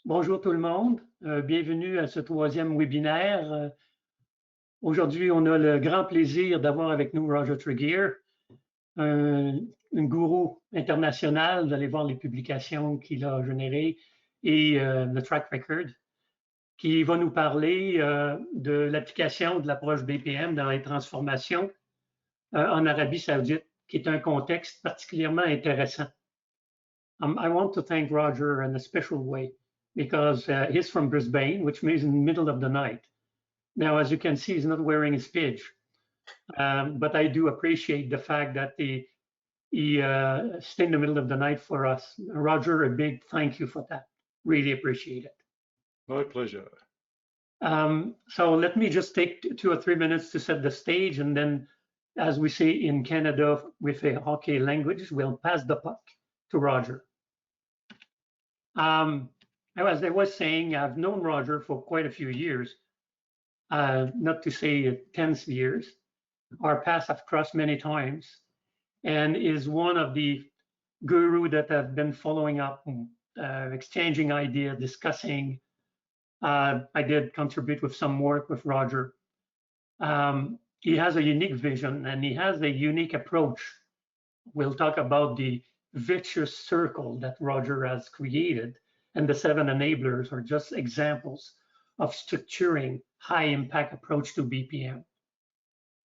Bonjour tout le monde, bienvenue à ce troisième webinaire. Aujourd'hui, on a le grand plaisir d'avoir avec nous Roger Tregear, un gourou international. Vous allez voir les publications qu'il a générées et le track record, qui va nous parler de l'application de l'approche BPM dans les transformations en Arabie Saoudite, qui est un contexte particulièrement intéressant. I want to thank Roger in a special way, because he's from Brisbane, which means in the middle of the night. Now, as you can see, he's not wearing his pidge, but I do appreciate the fact that he stayed in the middle of the night for us. Roger, a big thank you for that. Really appreciate it. My pleasure. So let me just take 2 or 3 minutes to set the stage, and then, as we say in Canada with a hockey language, we'll pass the puck to Roger. As I was saying, I've known Roger for quite a few years, not to say 10 years. Our paths have crossed many times, and is one of the gurus that I've been following up, exchanging ideas, discussing. I did contribute with some work with Roger. He has a unique vision and he has a unique approach. We'll talk about the vicious circle that Roger has created, and the 7 enablers are just examples of structuring high impact approach to BPM.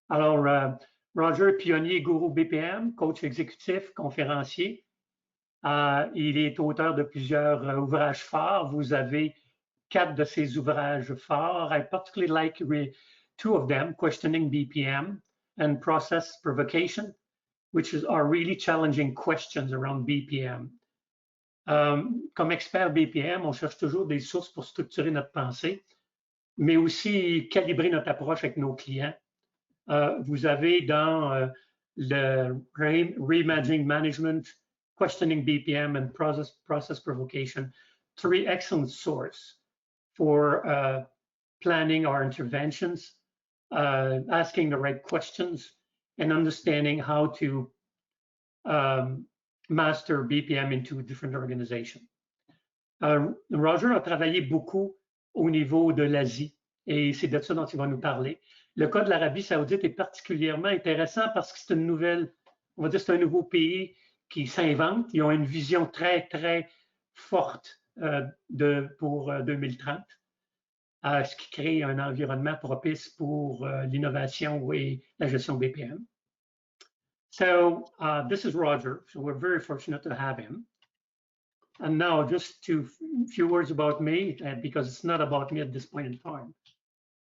Alors, Roger, pionnier gourou BPM, coach exécutif, conférencier. Il est auteur de plusieurs ouvrages phares. Vous avez 4 de ces ouvrages phares. I particularly like 2 of them, Questioning BPM and Process Provocation, which are really challenging questions around BPM. Comme expert BPM, on cherche toujours des sources pour structurer notre pensée, mais aussi calibrer notre approche avec nos clients. Vous avez dans le Reimagining Management, Questioning BPM, and Process Provocation 3 excellent sources for planning our interventions, asking the right questions, and understanding how to master BPM into different organizations. Roger a travaillé beaucoup au niveau de l'Asie, et c'est de ça dont il va nous parler. Le cas de l'Arabie Saoudite est particulièrement intéressant parce que c'est une nouvelle, on va dire c'est un nouveau pays qui s'invente. Ils ont une vision très, très forte pour 2030, ce qui crée un environnement propice pour l'innovation et la gestion BPM. So this is Roger, so we're very fortunate to have him. And now just a few words about me, because it's not about me at this point in time.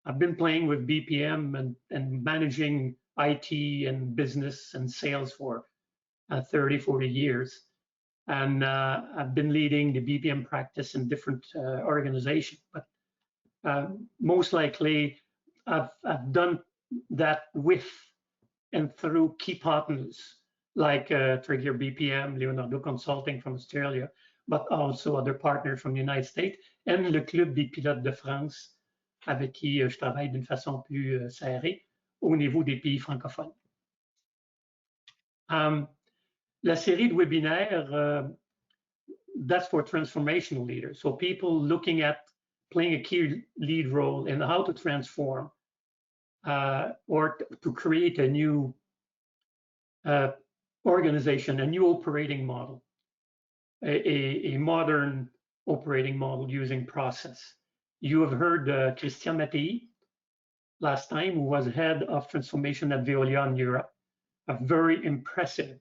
I've been playing with BPM and managing IT and business and sales for 30, 40 years. And I've been leading the BPM practice in different organizations. But most likely, I've done that with and through key partners like Tregear BPM, Leonardo Consulting from Australia, but also other partners from the United States, and le Club des pilotes de France, avec qui je travaille d'une façon plus serrée au niveau des pays francophones. La série de webinaires, that's for transformational leaders. So people looking at playing a key lead role in how to transform or to create a new organization, a new operating model, a modern operating model using process. You have heard Christian Mattei last time, who was head of transformation at Veolia in Europe, a very impressive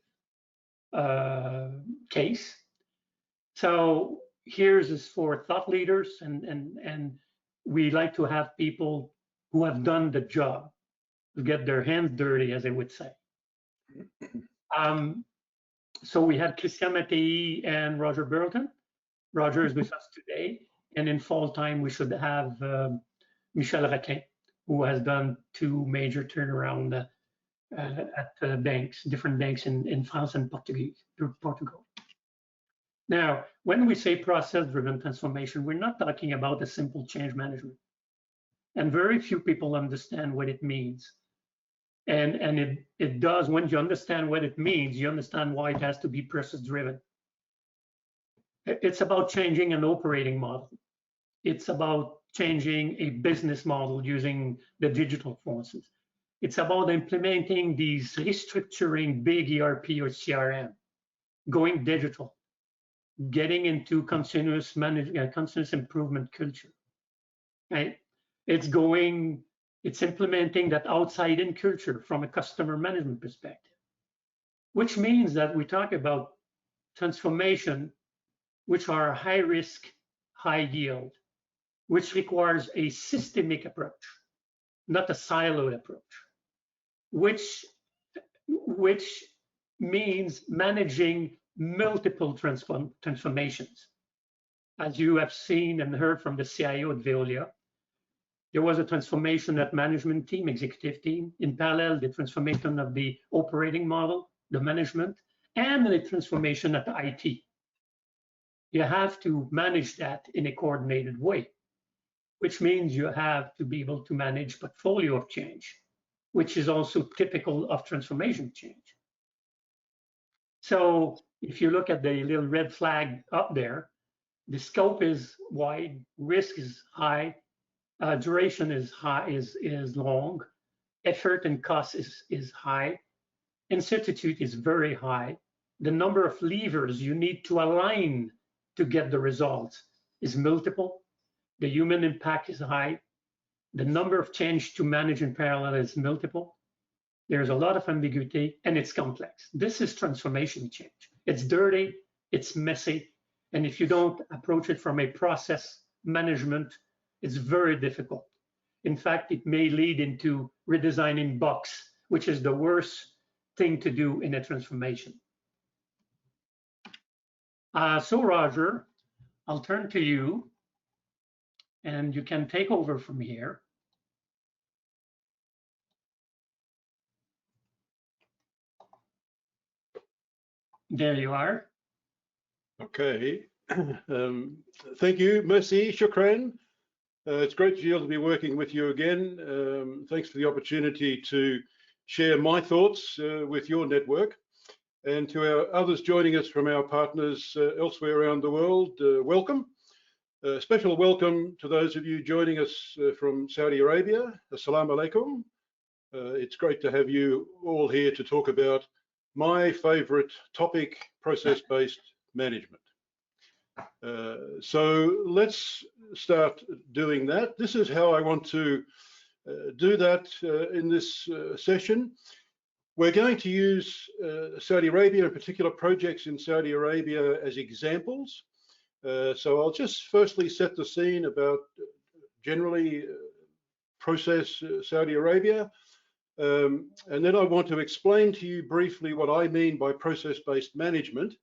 case. So here's is for thought leaders, and we like to have people who have done the job, to get their hands dirty, as they would say. So we had Christian Mattei and Roger Burleton. Roger is with us today, and in fall time we should have Michel Raquin, who has done 2 major turnaround at banks, different banks in France and Portugal. Now, when we say process-driven transformation, we're not talking about a simple change management. And very few people understand what it means. And it does, when you understand what it means, you understand why it has to be process-driven. It's about changing an operating model. It's about changing a business model using the digital forces. It's about implementing these restructuring big ERP or CRM, going digital, getting into continuous improvement culture, right? It's implementing that outside-in culture from a customer management perspective, which means that we talk about transformation, which are high risk, high yield, which requires a systemic approach, not a siloed approach, which means managing multiple transformations. As you have seen and heard from the CIO at Veolia, there was a transformation at management team, executive team, in parallel, the transformation of the operating model, the management, and the transformation at the IT. You have to manage that in a coordinated way, which means you have to be able to manage portfolio of change, which is also typical of transformation change. So if you look at the little red flag up there, the scope is wide, risk is high, duration is high, is long, effort and cost is high, uncertainty is very high. The number of levers you need to align to get the results is multiple. The human impact is high. The number of change to manage in parallel is multiple. There's a lot of ambiguity and it's complex. This is transformation change. It's dirty, it's messy, and if you don't approach it from a process management, it's very difficult. In fact, it may lead into redesigning bugs, which is the worst thing to do in a transformation. So Roger, I'll turn to you and you can take over from here. There you are. Okay. Thank you, merci, shukran. It's great to be able to be working with you again. Thanks for the opportunity to share my thoughts with your network. And to our others joining us from our partners elsewhere around the world, welcome. Special welcome to those of you joining us from Saudi Arabia. Assalamu alaikum. It's great to have you all here to talk about my favorite topic, process-based management. So let's start doing that. This is how I want to do that in this session. We're going to use Saudi Arabia, in particular projects in Saudi Arabia, as examples. So I'll just firstly set the scene about generally process Saudi Arabia. And then I want to explain to you briefly what I mean by process-based management,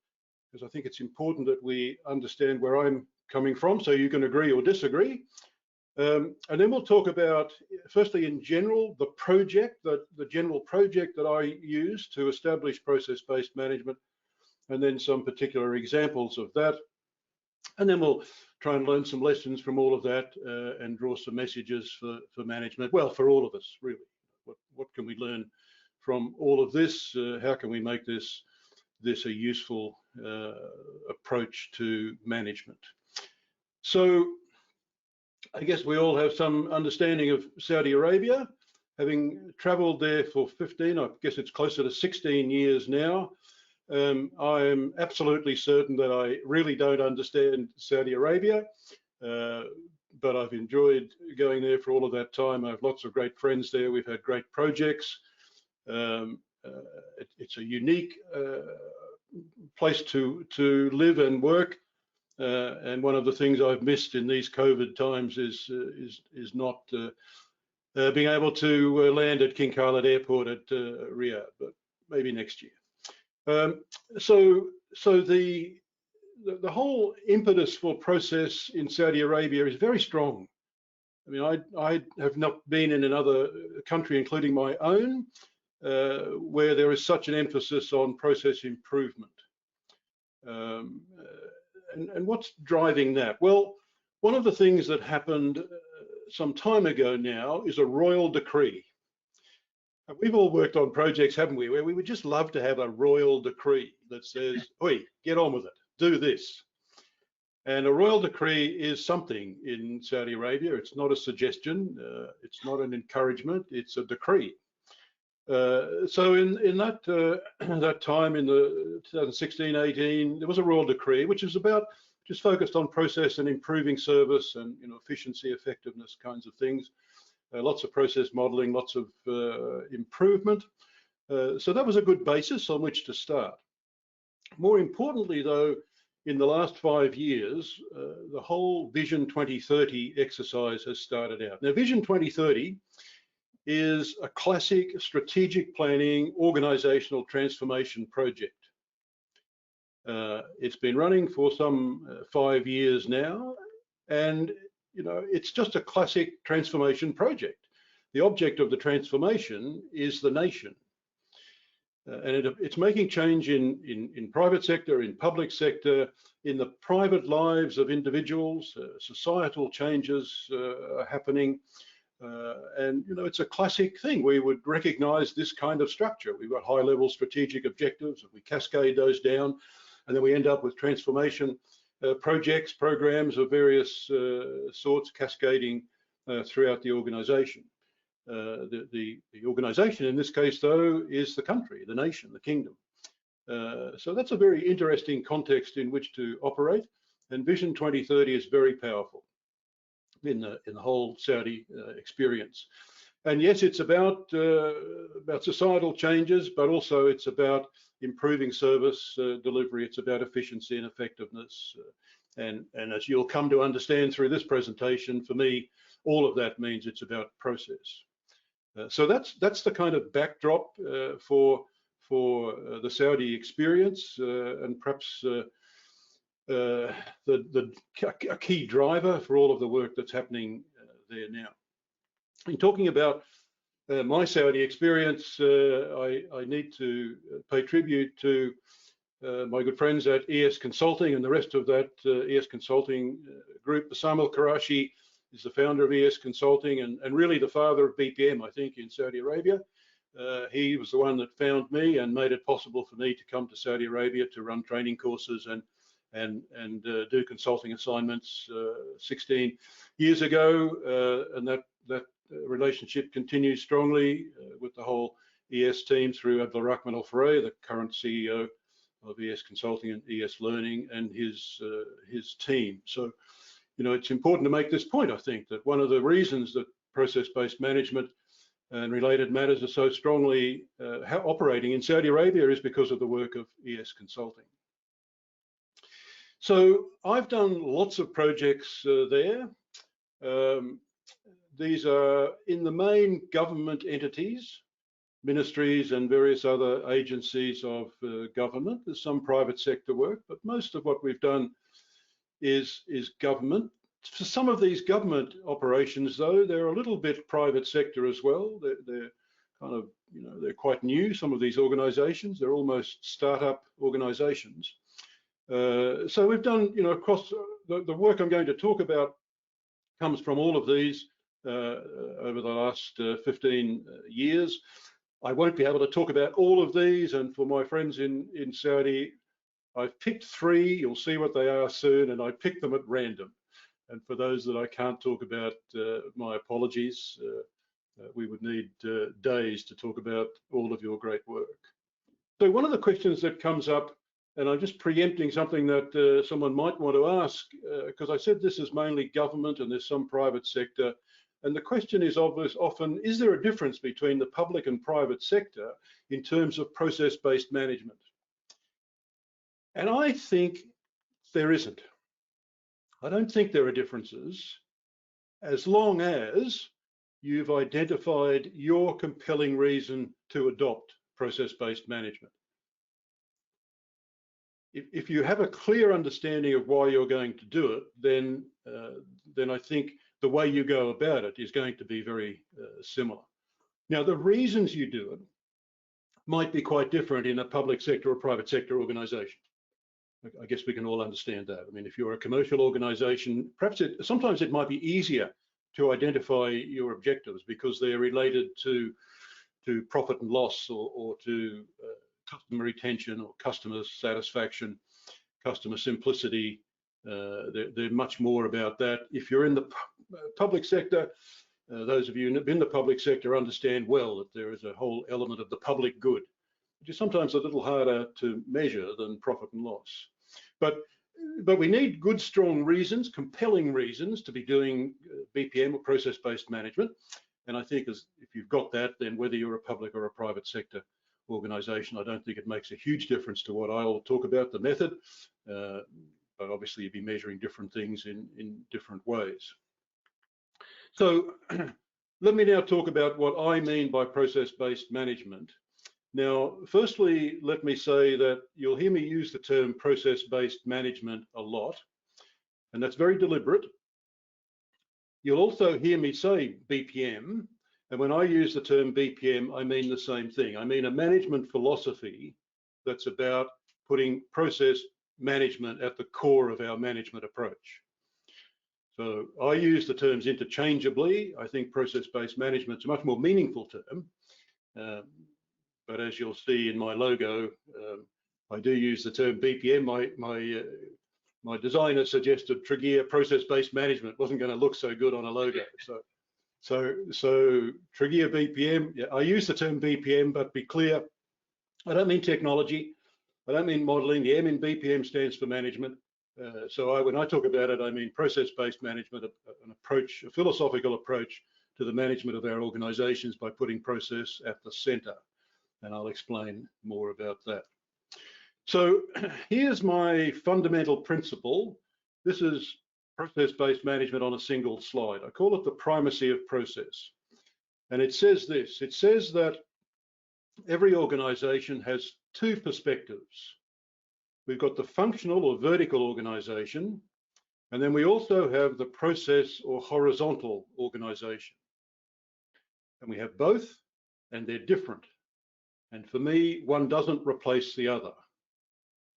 because I think it's important that we understand where I'm coming from, so you can agree or disagree. And then we'll talk about, firstly, in general, the general project that I use to establish process-based management, and then some particular examples of that. And then we'll try and learn some lessons from all of that and draw some messages for management. Well, for all of us, really. What can we learn from all of this? How can we make this a useful approach to management? So I guess we all have some understanding of Saudi Arabia, having traveled there for 15, I guess it's closer to 16 years now. I am absolutely certain that I really don't understand Saudi Arabia, but I've enjoyed going there for all of that time. I have lots of great friends there. We've had great projects. It's a unique place to live and work. And one of the things I've missed in these COVID times is not being able to land at King Khalid Airport at Riyadh, but maybe next year. So the whole impetus for process in Saudi Arabia is very strong. I mean, I have not been in another country, including my own, where there is such an emphasis on process improvement. And what's driving that? Well, one of the things that happened some time ago now is a royal decree. We've all worked on projects, haven't we, where we would just love to have a royal decree that says, oi, get on with it, do this. And a royal decree is something in Saudi Arabia. It's not a suggestion, it's not an encouragement, it's a decree. So in that that time in the 2016-18, there was a royal decree which is just focused on process and improving service and efficiency, effectiveness kinds of things. Lots of process modeling, lots of improvement. So that was a good basis on which to start. More importantly, though, in the last 5 years, the whole Vision 2030 exercise has started out. Now, Vision 2030 is a classic strategic planning organizational transformation project. It's been running for some 5 years now, and it's just a classic transformation project. The object of the transformation is the nation. And it's making change in private sector, in public sector, in the private lives of individuals. Societal changes are happening. And it's a classic thing. We would recognize this kind of structure. We've got high-level strategic objectives, and we cascade those down, and then we end up with transformation projects, programs of various sorts cascading throughout the organization. The organization in this case, though, is the country, the nation, the kingdom. So that's a very interesting context in which to operate, and Vision 2030 is very powerful in the whole Saudi experience. And yes, it's about societal changes, but also it's about improving service delivery. It's about efficiency and effectiveness. And as you'll come to understand through this presentation, for me, all of that means it's about process. So that's the kind of backdrop for the Saudi experience, and perhaps a key driver for all of the work that's happening there now. In talking about my Saudi experience, I need to pay tribute to my good friends at ES Consulting and the rest of that ES Consulting group. Bassam al-Qurashi is the founder of ES Consulting and really the father of BPM, I think, in Saudi Arabia. He was the one that found me and made it possible for me to come to Saudi Arabia to run training courses and do consulting assignments 16 years ago, and that relationship continues strongly with the whole ES team through Abdul Rahman Al Faray, the current CEO of ES Consulting and ES Learning, and his team. So, it's important to make this point, I think, that one of the reasons that process-based management and related matters are so strongly operating in Saudi Arabia is because of the work of ES Consulting. So I've done lots of projects there. These are in the main government entities, ministries and various other agencies of government. There's some private sector work, but most of what we've done is government. For some of these government operations, though, they're a little bit private sector as well. They're kind of, they're quite new, some of these organizations. They're almost startup organizations. So we've done, across the work I'm going to talk about comes from all of these over the last 15 years. I won't be able to talk about all of these, and for my friends in Saudi, I've picked 3. You'll see what they are soon, and I picked them at random. And for those that I can't talk about, my apologies. We would need days to talk about all of your great work. So one of the questions that comes up, and I'm just preempting something that someone might want to ask, because I said this is mainly government and there's some private sector. And the question is often, is there a difference between the public and private sector in terms of process-based management? And I think there isn't. I don't think there are differences as long as you've identified your compelling reason to adopt process-based management. If you have a clear understanding of why you're going to do it, then I think the way you go about it is going to be very similar. Now, the reasons you do it might be quite different in a public sector or private sector organization. I guess we can all understand that. I mean, if you're a commercial organization, perhaps sometimes it might be easier to identify your objectives because they're related to profit and loss or to customer retention or customer satisfaction, customer simplicity, They're much more about that. If you're in the public sector, those of you in the public sector understand well that there is a whole element of the public good, which is sometimes a little harder to measure than profit and loss. But we need good, strong reasons, compelling reasons to be doing BPM or process-based management. And I think if you've got that, then whether you're a public or a private sector organisation, I don't think it makes a huge difference to what I'll talk about, the method. But obviously you'd be measuring different things in different ways. So let me now talk about what I mean by process-based management. Now, firstly, let me say that you'll hear me use the term process-based management a lot, and that's very deliberate. You'll also hear me say BPM, and when I use the term BPM, I mean the same thing. I mean a management philosophy that's about putting process management at the core of our management approach. So I use the terms interchangeably. I think process-based management is a much more meaningful term. But as you'll see in my logo, I do use the term BPM. My designer suggested Tregear process-based management wasn't going to look so good on a logo. So Tregear BPM, yeah, I use the term BPM, but be clear, I don't mean technology. I don't mean modeling. The M in BPM stands for management. So when I talk about it, I mean process-based management, an approach, a philosophical approach to the management of our organizations by putting process at the center. And I'll explain more about that. So here's my fundamental principle. This is process-based management on a single slide. I call it the primacy of process. And it says this, it says that every organization has two perspectives. We've got the functional or vertical organization, and then we also have the process or horizontal organization. And we have both, and they're different. And for me, one doesn't replace the other.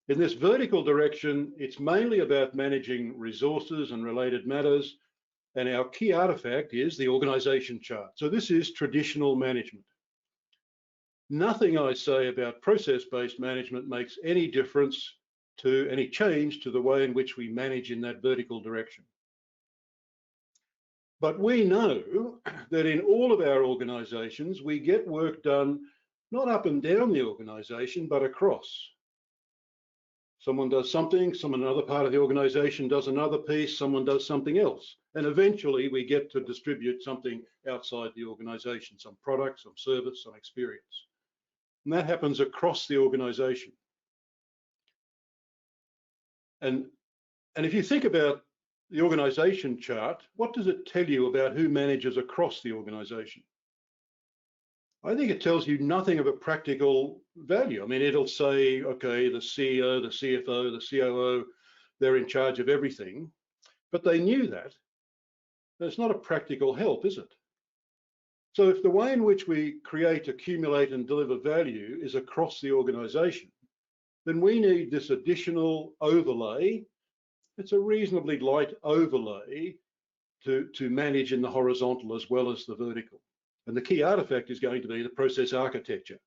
In this vertical direction, it's mainly about managing resources and related matters. And our key artifact is the organization chart. So this is traditional management. Nothing I say about process-based management makes any difference to any change to the way in which we manage in that vertical direction. But we know that in all of our organizations, we get work done not up and down the organization, but across. Someone does something, another part of the organization does another piece, someone does something else. And eventually we get to distribute something outside the organization, some product, some service, some experience. And that happens across the organization. And if you think about the organization chart, what does it tell you about who manages across the organization? I think it tells you nothing of a practical value. I mean, it'll say, okay, the CEO, the CFO, the COO, they're in charge of everything, but they knew that. It's not a practical help, is it? So if the way in which we create, accumulate, and deliver value is across the organization, then we need this additional overlay. It's a reasonably light overlay to manage in the horizontal as well as the vertical. And the key artifact is going to be the process architecture.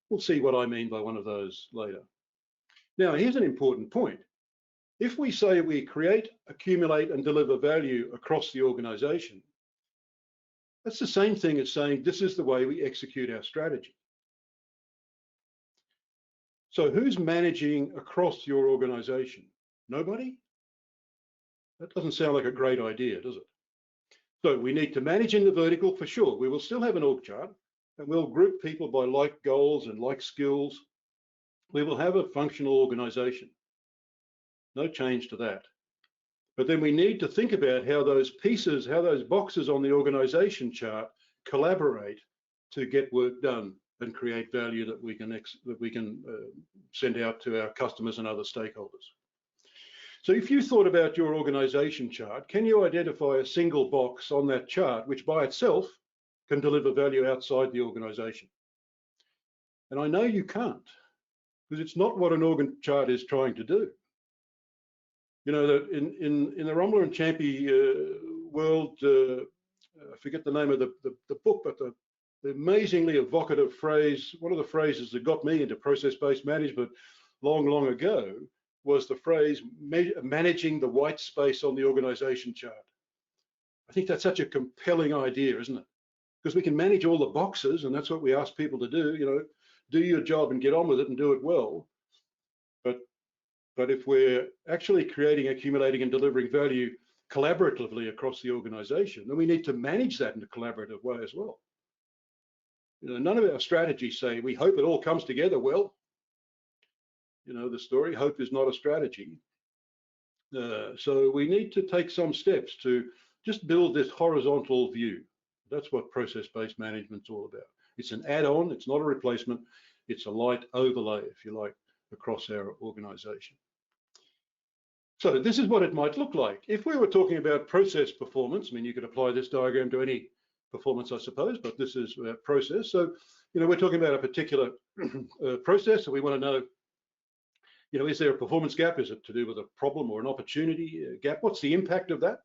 We'll see what I mean by one of those later. Now, here's an important point. If we say we create, accumulate, and deliver value across the organization, that's the same thing as saying this is the way we execute our strategy. So who's managing across your organization? Nobody? That doesn't sound like a great idea, does it? So we need to manage in the vertical for sure. We will still have an org chart and we'll group people by like goals and like skills. We will have a functional organization. No change to that. But then we need to think about how those pieces, how those boxes on the organization chart collaborate to get work done and create value that we can send out to our customers and other stakeholders. So if you thought about your organization chart, can you identify a single box on that chart which by itself can deliver value outside the organization? And I know you can't, because it's not what an org chart is trying to do. You know, that in the Rommler and Champy world, I forget the name of the book, but the amazingly evocative phrase, one of the phrases that got me into process-based management long ago, was the phrase managing the white space on the organization chart. I think that's such a compelling idea, isn't it? Because we can manage all the boxes, and that's what we ask people to do, you know, do your job and get on with it and do it well. But if we're actually creating, accumulating, and delivering value collaboratively across the organization, then we need to manage that in a collaborative way as well. You know, none of our strategies say we hope it all comes together well. You know the story, hope is not a strategy. So we need to take some steps to just build this horizontal view. That's what process-based management's all about. It's an add-on, it's not a replacement, it's a light overlay, if you like, across our organization. So this is what it might look like. If we were talking about process performance, I mean, you could apply this diagram to any performance, I suppose, but this is process. So, you know, we're talking about a particular process, so we want to know, you know, is there a performance gap? Is it to do with a problem or an opportunity gap? What's the impact of that?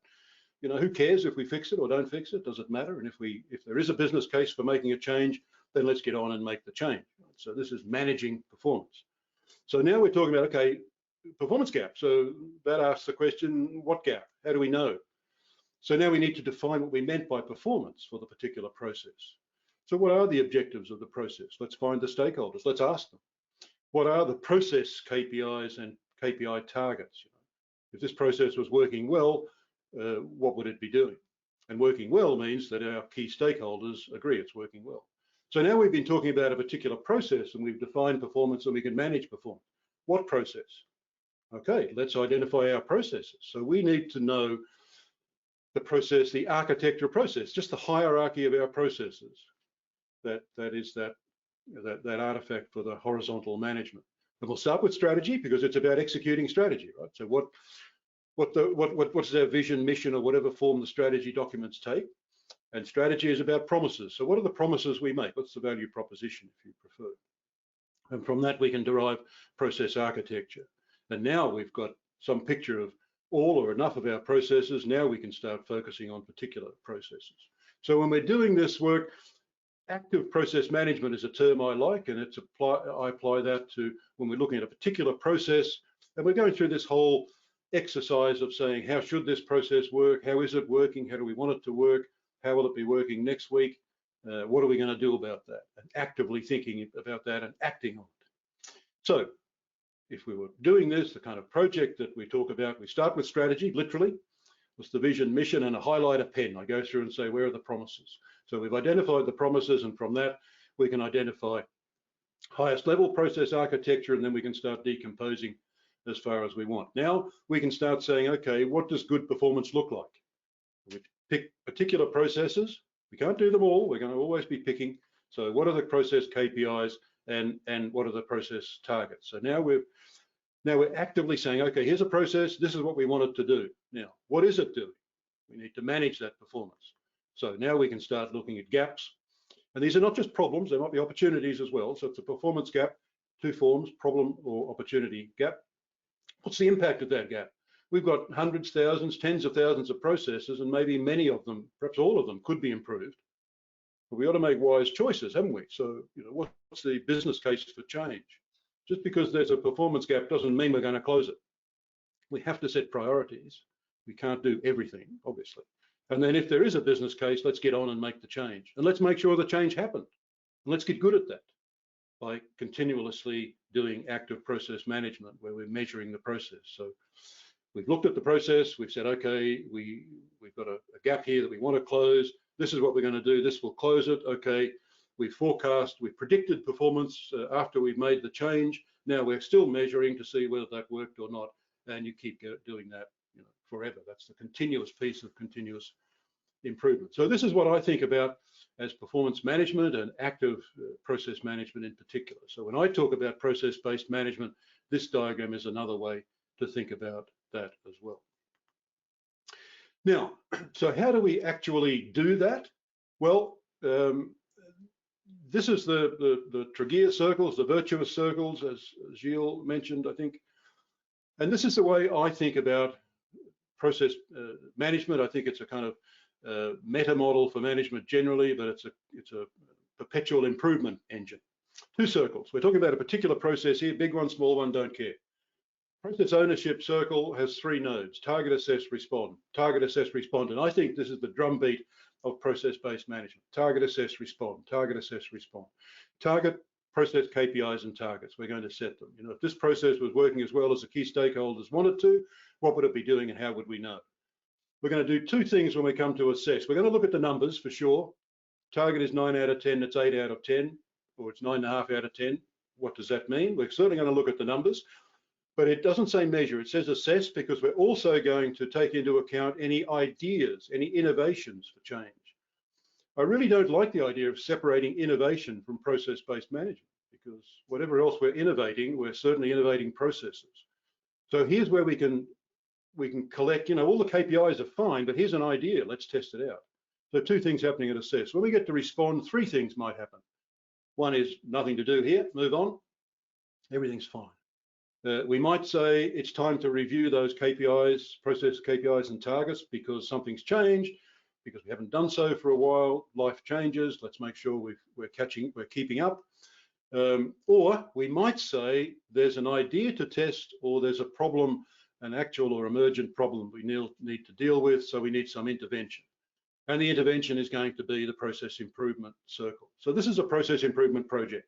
You know, who cares if we fix it or don't fix it? Does it matter? And if there is a business case for making a change, then let's get on and make the change. So this is managing performance. So now we're talking about, okay, performance gap. So that asks the question, what gap? How do we know? So now we need to define what we meant by performance for the particular process. So what are the objectives of the process? Let's find the stakeholders. Let's ask them. What are the process KPIs and KPI targets? You know, if this process was working well, what would it be doing? And working well means that our key stakeholders agree it's working well. So now we've been talking about a particular process and we've defined performance and we can manage performance. What process? Okay, let's identify our processes. So we need to know the process, the architecture process, just the hierarchy of our processes. That is that artifact for the horizontal management. And we'll start with strategy because it's about executing strategy, right? So what's our vision, mission, or whatever form the strategy documents take? And strategy is about promises. So what are the promises we make? What's the value proposition, if you prefer? And from that, we can derive process architecture. And now we've got some picture of all or enough of our processes. Now we can start focusing on particular processes. So when we're doing this work, active process management is a term I like, and I apply that to when we're looking at a particular process. And we're going through this whole exercise of saying, how should this process work? How is it working? How do we want it to work? How will it be working next week? What are we going to do about that? And actively thinking about that and acting on it. So if we were doing this, the kind of project that we talk about, we start with strategy, literally. What's the vision, mission, and a highlighter pen? I go through and say, where are the promises? So we've identified the promises, and from that, we can identify highest level process architecture, and then we can start decomposing as far as we want. Now we can start saying, okay, what does good performance look like? We pick particular processes. We can't do them all. We're going to always be picking. So what are the process KPIs and what are the process targets? So now we're actively saying, okay, here's a process. This is what we want it to do. Now, what is it doing? We need to manage that performance. So now we can start looking at gaps. And these are not just problems, there might be opportunities as well. So it's a performance gap, two forms, problem or opportunity gap. What's the impact of that gap? We've got hundreds, thousands, tens of thousands of processes, and maybe many of them, perhaps all of them, could be improved. But we ought to make wise choices, haven't we? So, you know, what's the business case for change? Just because there's a performance gap doesn't mean we're going to close it. We have to set priorities. We can't do everything, obviously. And then if there is a business case, let's get on and make the change. And let's make sure the change happened. And let's get good at that by continuously doing active process management where we're measuring the process. So we've looked at the process. We've said, okay, we've got a gap here that we want to close. This is what we're going to do. This will close it. Okay. We forecast, we predicted performance after we've made the change. Now we're still measuring to see whether that worked or not. And you keep doing that, you know, forever. That's the continuous piece of continuous improvement. So this is what I think about as performance management and active process management in particular. So when I talk about process-based management, this diagram is another way to think about that as well. Now, so how do we actually do that? Well, this is the Tregear circles, the virtuous circles, as Gilles mentioned, I think. And this is the way I think about process management. I think it's a kind of meta model for management generally, but it's a perpetual improvement engine. Two circles. We're talking about a particular process here, big one, small one, don't care. Process ownership circle has 3 nodes: target, assess, respond. Target, assess, respond. And I think this is the drumbeat of process-based management. Target, assess, respond. Target, assess, respond. Target, process KPIs and targets. We're going to set them. You know, if this process was working as well as the key stakeholders wanted to, what would it be doing and how would we know? We're going to do 2 things when we come to assess. We're going to look at the numbers for sure. Target is 9 out of 10, it's 8 out of 10, or it's 9.5 out of 10. What does that mean? We're certainly going to look at the numbers, but it doesn't say measure, it says assess, because we're also going to take into account any ideas, any innovations for change. I really don't like the idea of separating innovation from process-based management, because whatever else we're innovating, we're certainly innovating processes. So here's where we can collect, you know, all the KPIs are fine, but here's an idea, let's test it out. So 2 things happening at assess. When we get to respond, 3 things might happen. One is nothing to do here, move on, everything's fine. We might say it's time to review those KPIs, process KPIs and targets, because something's changed, because we haven't done so for a while, life changes, let's make sure we're keeping up. Or we might say there's an idea to test, or there's a problem, an actual or emergent problem we need to deal with, so we need some intervention. And the intervention is going to be the process improvement circle. So this is a process improvement project.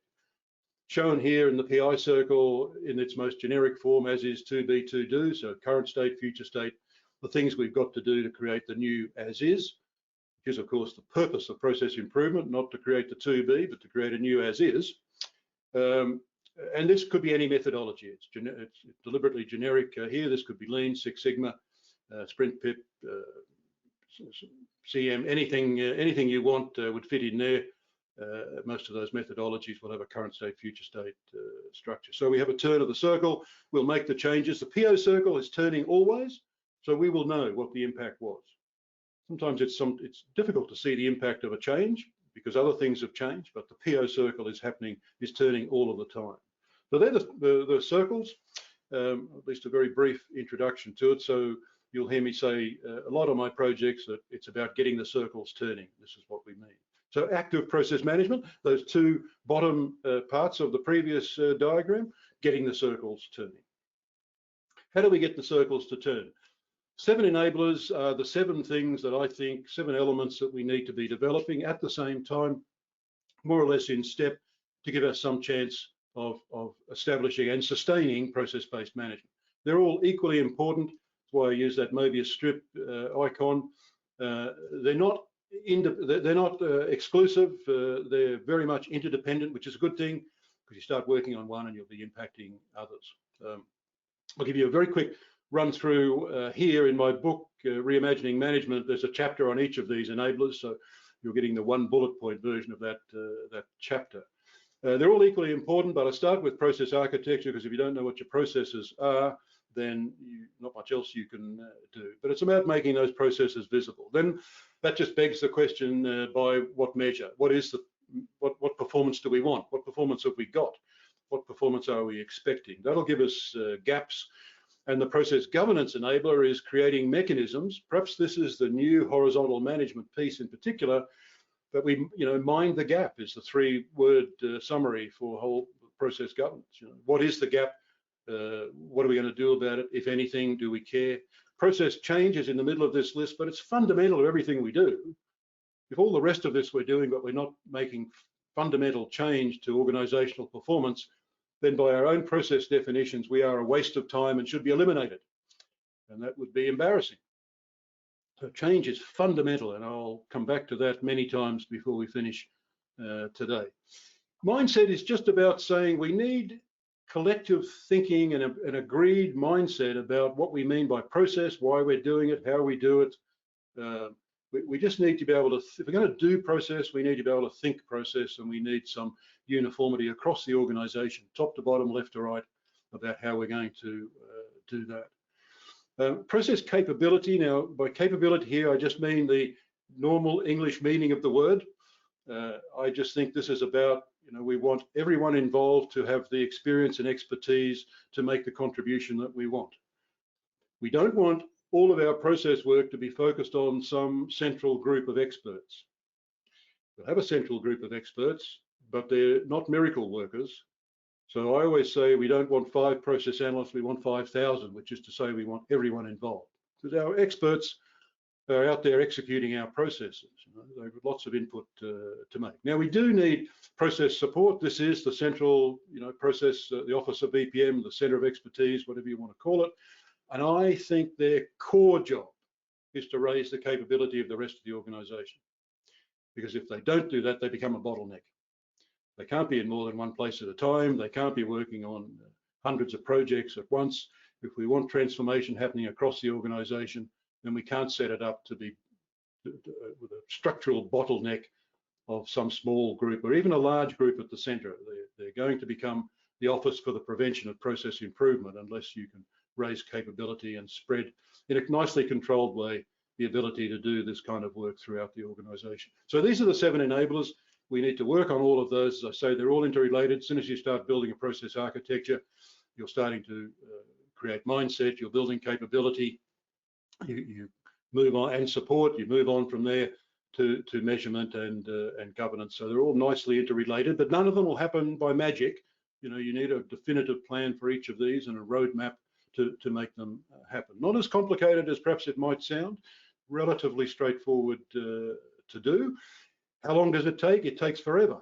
Shown here in the PI circle in its most generic form, as is to be, to do, so current state, future state, the things we've got to do to create the new as is, which is of course the purpose of process improvement, not to create the to be, but to create a new as is. And this could be any methodology. It's deliberately generic here. This could be Lean, Six Sigma, Sprint, PIP, CM, anything you want would fit in there. Most of those methodologies will have a current state, future state structure. So we have a turn of the circle. We'll make the changes. The PO circle is turning always, so we will know what the impact was. Sometimes it's difficult to see the impact of a change because other things have changed, but the PO circle is turning all of the time. So they're the circles, at least a very brief introduction to it. So you'll hear me say a lot of my projects that it's about getting the circles turning. This is what we mean. So active process management, those 2 bottom parts of the previous diagram, getting the circles turning. How do we get the circles to turn? 7 enablers are the 7 things that I think, 7 elements that we need to be developing at the same time, more or less in step, to give us some chance of establishing and sustaining process-based management. They're all equally important. That's why I use that Mobius strip icon. They're not exclusive. They're very much interdependent, which is a good thing, because you start working on one and you'll be impacting others. I'll give you a very quick run through here in my book, Reimagining Management. There's a chapter on each of these enablers, so you're getting the 1 bullet point version of that chapter. They're all equally important, but I start with process architecture, because if you don't know what your processes are, then not much else you can do. But it's about making those processes visible. Then that just begs the question, by what measure? What performance do we want? What performance have we got? What performance are we expecting? That'll give us gaps. And the process governance enabler is creating mechanisms. Perhaps this is the new horizontal management piece in particular, but we, mind the gap is the 3-word summary for whole process governance. What is the gap? What are we going to do about it? If anything, do we care? Process change is in the middle of this list, but it's fundamental to everything we do. If all the rest of this we're doing, but we're not making fundamental change to organizational performance, then by our own process definitions, we are a waste of time and should be eliminated. And that would be embarrassing. So change is fundamental, and I'll come back to that many times before we finish today. Mindset is just about saying we need collective thinking and an agreed mindset about what we mean by process, why we're doing it, how we do it. We just need to be able to, if we're going to do process, we need to be able to think process, and we need some uniformity across the organization, top to bottom, left to right, about how we're going to do that. Process capability. Now, by capability here, I just mean the normal English meaning of the word. I just think this is about, we want everyone involved to have the experience and expertise to make the contribution that we want. We don't want all of our process work to be focused on some central group of experts. We'll have a central group of experts, but they're not miracle workers. So I always say we don't want 5 process analysts, we want 5,000, which is to say we want everyone involved. Because our experts are out there executing our processes. They've got lots of input to make. Now we do need process support. This is the central, process, the Office of BPM, the Centre of Expertise, whatever you want to call it. And I think their core job is to raise the capability of the rest of the organisation. Because if they don't do that, they become a bottleneck. They can't be in more than one place at a time. They can't be working on hundreds of projects at once. If we want transformation happening across the organisation, then we can't set it up to be with a structural bottleneck of some small group or even a large group at the centre. They're going to become the Office for the Prevention of Process Improvement unless you can raise capability and spread in a nicely controlled way the ability to do this kind of work throughout the organisation. So these are the 7 enablers. We need to work on all of those. As I say, they're all interrelated. As soon as you start building a process architecture, you're starting to create mindset, you're building capability, you move on, and support, you move on from there to measurement and governance. So they're all nicely interrelated, but none of them will happen by magic. You need a definitive plan for each of these and a roadmap to make them happen. Not as complicated as perhaps it might sound, relatively straightforward to do. How long does it take? It takes forever.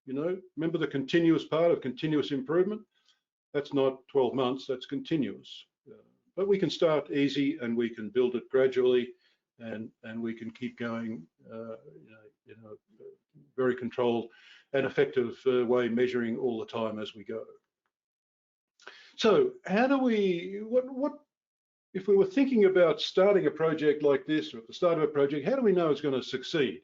Remember the continuous part of continuous improvement? That's not 12 months, that's continuous. But we can start easy and we can build it gradually and we can keep going in a very controlled and effective way, measuring all the time as we go. So how do we, what if we were thinking about starting a project like this, or at the start of a project, how do we know it's going to succeed?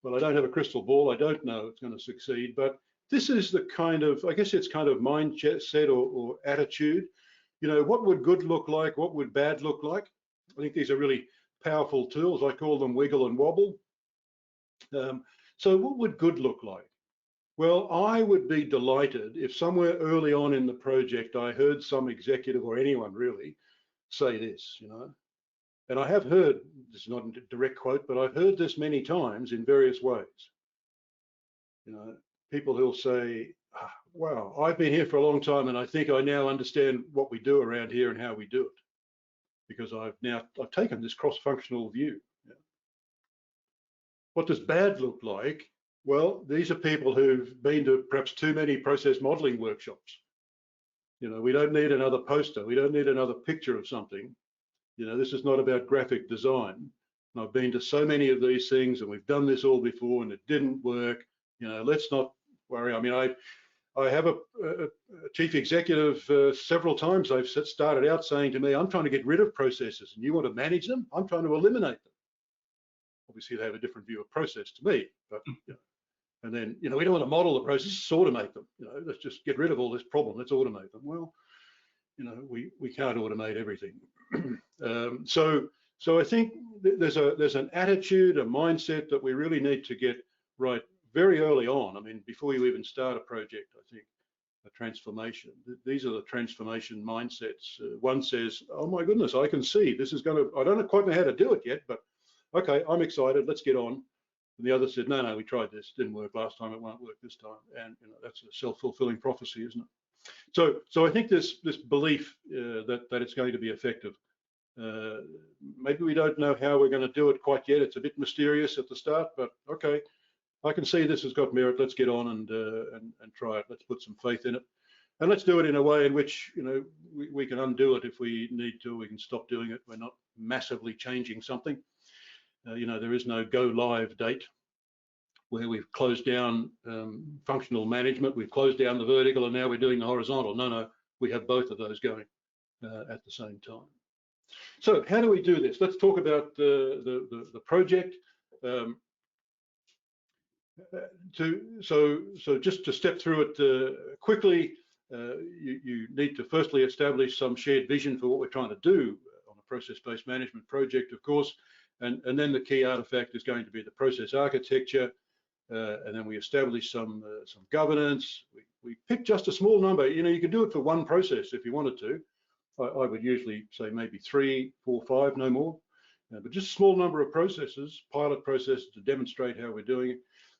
Well, I don't have a crystal ball. I don't know it's going to succeed, but this is the kind of, I guess it's kind of mindset or attitude. What would good look like? What would bad look like? I think these are really powerful tools. I call them wiggle and wobble. So what would good look like? Well, I would be delighted if somewhere early on in the project, I heard some executive or anyone really say this, and I have heard, this is not a direct quote, but I've heard this many times in various ways. People who'll say, wow, I've been here for a long time and I think I now understand what we do around here and how we do it, because I've taken this cross-functional view. What does bad look like? Well, these are people who've been to perhaps too many process modeling workshops. We don't need another poster. We don't need another picture of something. This is not about graphic design. And I've been to so many of these things and we've done this all before and it didn't work. Let's not worry. I mean, I have a chief executive several times. I've started out saying to me, I'm trying to get rid of processes and you want to manage them? I'm trying to eliminate them. Obviously, they have a different view of process to me, but and then we don't want to model the process, just automate them. Let's just get rid of all this problem. Let's automate them. Well, we can't automate everything. So I think there's an attitude, a mindset that we really need to get right very early on. I mean, before you even start a project, I think a transformation. These are the transformation mindsets. One says, "Oh my goodness, I can see this is going to. I don't quite know how to do it yet, but okay, I'm excited. Let's get on." And the other said, no, we tried this, didn't work last time, it won't work this time. And that's a self-fulfilling prophecy, isn't it? So I think this belief that it's going to be effective. Maybe we don't know how we're going to do it quite yet. It's a bit mysterious at the start, but okay, I can see this has got merit. Let's get on and try it. Let's put some faith in it, and let's do it in a way in which we can undo it if we need to. We can stop doing it. We're not massively changing something. There is no go live date where we've closed down functional management, we've closed down the vertical, and now we're doing the horizontal. No, we have both of those going at the same time. So how do we do this? Let's talk about the project. So just to step through it quickly, you need to firstly establish some shared vision for what we're trying to do on a process-based management project, of course. And then the key artifact is going to be the process architecture, and then we establish some governance. We pick just a small number. You can do it for one process if you wanted to. I would usually say maybe 3, 4, 5, no more. But just a small number of processes, pilot processes to demonstrate how we're doing it.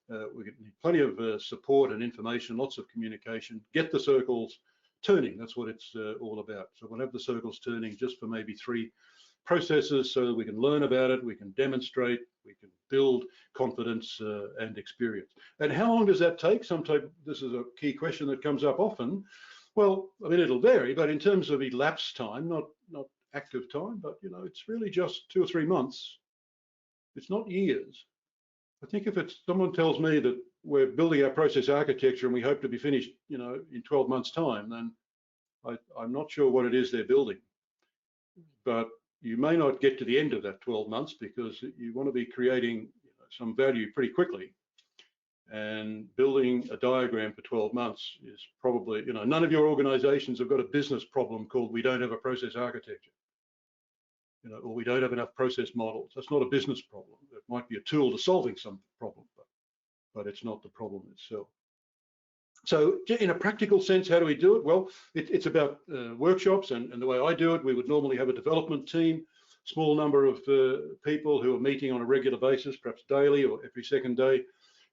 We need plenty of support and information, lots of communication. Get the circles turning. That's what it's all about. So we'll have the circles turning just for maybe 3 processes so that we can learn about it, we can demonstrate, we can build confidence and experience. And how long does that take? This is a key question that comes up often. Well, I mean, it'll vary, but in terms of elapsed time, not active time, but you know, it's really just 2 or 3 months. It's not years. I think if someone tells me that we're building our process architecture and we hope to be finished, you know, in 12 months' time, then I'm not sure what it is they're building. But you may not get to the end of that 12 months because you want to be creating some value pretty quickly. And building a diagram for 12 months is probably, you know, none of your organizations have got a business problem called we don't have a process architecture, you know, or we don't have enough process models. That's not a business problem. It might be a tool to solving some problem, but it's not the problem itself. So in a practical sense, how do we do it? Well, it's about workshops, and the way I do it, we would normally have a development team, small number of people who are meeting on a regular basis, perhaps daily or every second day,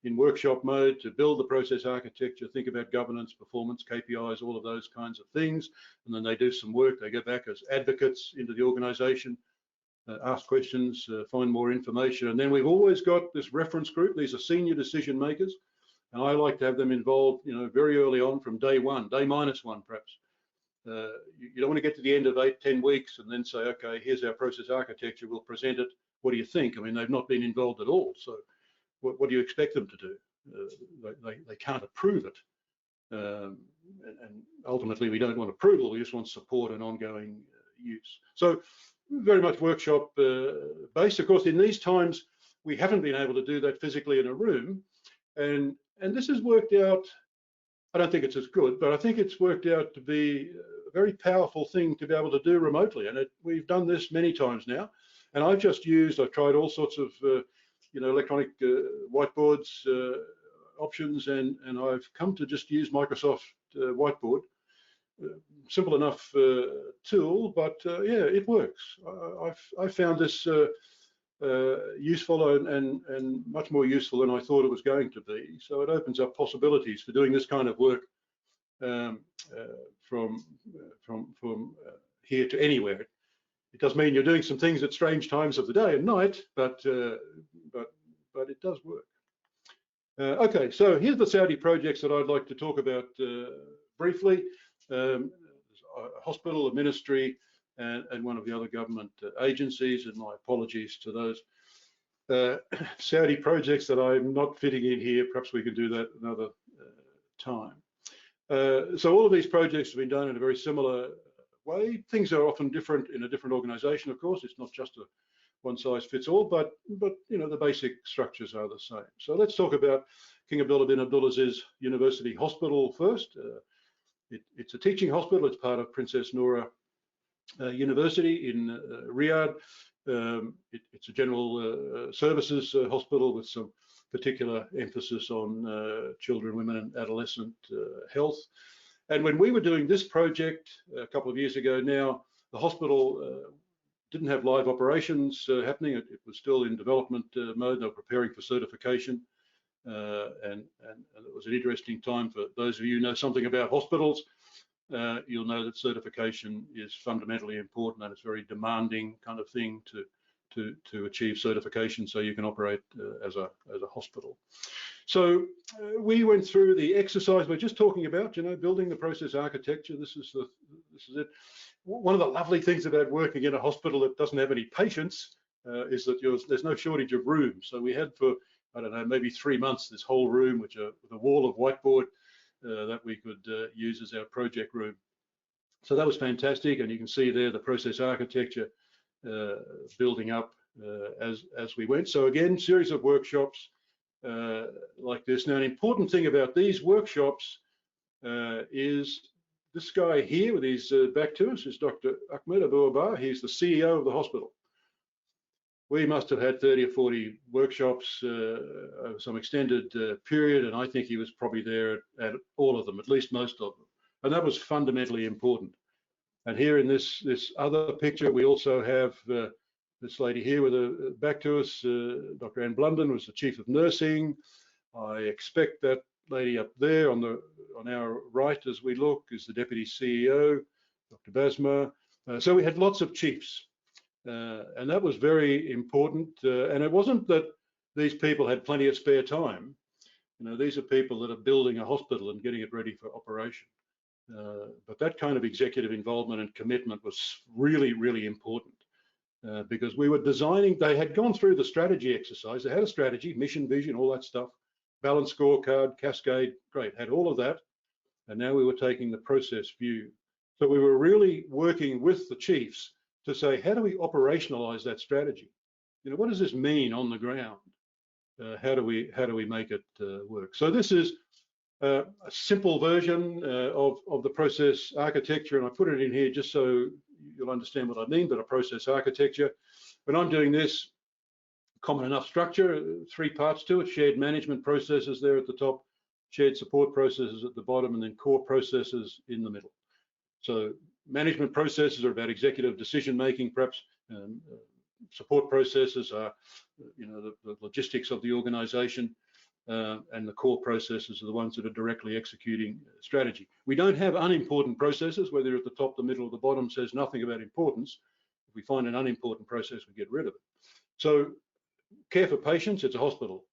in workshop mode to build the process architecture, think about governance, performance, KPIs, all of those kinds of things. And then they do some work. They go back as advocates into the organization, ask questions, find more information. And then we've always got this reference group. These are senior decision makers. And I like to have them involved, you know, very early on from day 1, day -1 perhaps. You don't want to get to the end of 8, 10 weeks and then say, okay, here's our process architecture, we'll present it. What do you think? I mean, they've not been involved at all. So what do you expect them to do? They can't approve it. And ultimately, we don't want approval, we just want support and ongoing use. So very much workshop based. Of course, in these times, we haven't been able to do that physically in a room. And this has worked out, I don't think it's as good, but I think it's worked out to be a very powerful thing to be able to do remotely. And we've done this many times now. And I've tried all sorts of you know, electronic whiteboards options, and I've come to just use Microsoft Whiteboard. Simple enough tool, but yeah, it works. I've found this useful and much more useful than I thought it was going to be. So it opens up possibilities for doing this kind of work from here to anywhere. It does mean you're doing some things at strange times of the day and night, but it does work. Okay, so here's the Saudi projects that I'd like to talk about briefly. A hospital, a ministry, and one of the other government agencies, and my apologies to those Saudi projects that I'm not fitting in here. Perhaps we can do that another time. So all of these projects have been done in a very similar way. Things are often different in a different organization, of course. It's not just a one size fits all, but you know, the basic structures are the same. So let's talk about King Abdullah bin Abdulaziz University Hospital first. It's a teaching hospital. It's part of Princess Noura University in Riyadh. It's a general services hospital with some particular emphasis on children, women and adolescent health. And when we were doing this project a couple of years ago now, the hospital didn't have live operations happening. It was still in development mode. They were preparing for certification. And it was an interesting time for those of you who know something about hospitals. You'll know that certification is fundamentally important, and it's a very demanding kind of thing to achieve certification so you can operate as a hospital. So we went through the exercise we're just talking about, you know, building the process architecture. This is it. One of the lovely things about working in a hospital that doesn't have any patients is that there's no shortage of rooms. So we had for, I don't know, maybe 3 months, this whole room, with a wall of whiteboard that we could use as our project room. So that was fantastic. And you can see there the process architecture building up as we went. So again, series of workshops like this. Now, an important thing about these workshops is this guy here with his back to us is Dr. Ahmed Abu Abar. He's the CEO of the hospital. We must have had 30 or 40 workshops over some extended period, and I think he was probably there at all of them, at least most of them. And that was fundamentally important. And here in this other picture, we also have this lady here with a back to us. Dr. Anne Blunden was the Chief of Nursing. I expect that lady up there on our right as we look is the Deputy CEO, Dr. Basma. So we had lots of chiefs, and that was very important. And it wasn't that these people had plenty of spare time. You know, these are people that are building a hospital and getting it ready for operation. But that kind of executive involvement and commitment was really, really important because we were designing, they had gone through the strategy exercise. They had a strategy, mission, vision, all that stuff, balanced scorecard, cascade, great, had all of that. And now we were taking the process view. So we were really working with the chiefs to say, how do we operationalize that strategy? You know, what does this mean on the ground? How do we make it work? So this is a simple version of the process architecture, and I put it in here just so you'll understand what I mean by a process architecture. When I'm doing this, common enough structure, 3 parts to it: shared management processes there at the top, shared support processes at the bottom, and then core processes in the middle. So management processes are about executive decision making, perhaps. Support processes are, you know, the logistics of the organization, and the core processes are the ones that are directly executing strategy. We don't have unimportant processes, whether at the top, the middle, or the bottom says nothing about importance. If we find an unimportant process, we get rid of it. So care for patients, it's a hospital,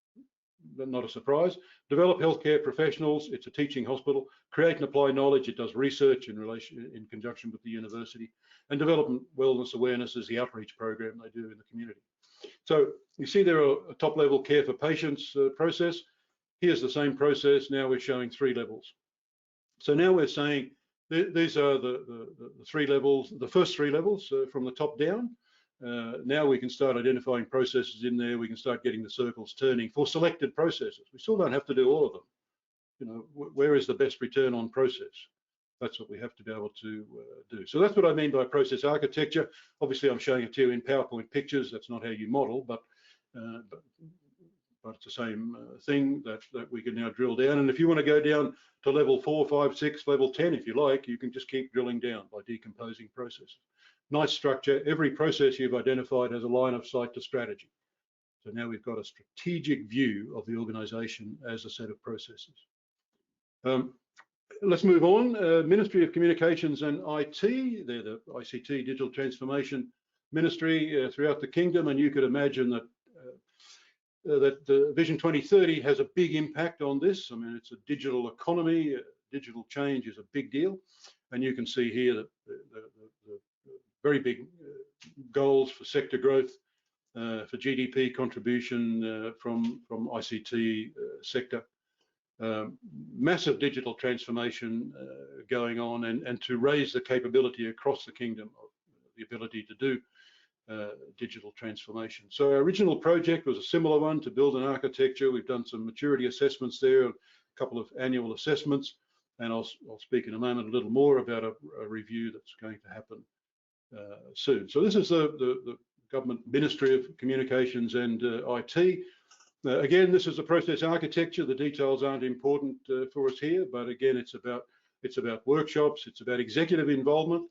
not a surprise. Develop healthcare professionals, it's a teaching hospital. Create and apply knowledge, it does research in conjunction with the university. And development wellness awareness is the outreach program they do in the community. So you see there are a top level care for patients process. Here's the same process. Now we're showing 3 levels. So now we're saying these are the 3 levels, the first 3 levels from the top down. Now we can start identifying processes in there. We can start getting the circles turning for selected processes. We still don't have to do all of them. You know, where is the best return on process? That's what we have to be able to do. So that's what I mean by process architecture. Obviously, I'm showing it to you in PowerPoint pictures. That's not how you model, but it's the same thing that we can now drill down. And if you want to go down to level 4, 5, 6, level 10, if you like, you can just keep drilling down by decomposing processes. Nice structure. Every process you've identified has a line of sight to strategy. So now we've got a strategic view of the organization as a set of processes. Let's move on. Ministry of Communications and IT. They're the ICT, Digital Transformation Ministry throughout the kingdom, and you could imagine that the Vision 2030 has a big impact on this. I mean, it's a digital economy. Digital change is a big deal, and you can see here that the very big goals for sector growth, for GDP contribution from ICT sector. Massive digital transformation going on, and to raise the capability across the kingdom of the ability to do digital transformation. So our original project was a similar one, to build an architecture. We've done some maturity assessments there, a couple of annual assessments, and I'll speak in a moment a little more about a review that's going to happen soon. So this is the Government Ministry of Communications and IT. Again, this is a process architecture. The details aren't important for us here, but again, it's about workshops. It's about executive involvement.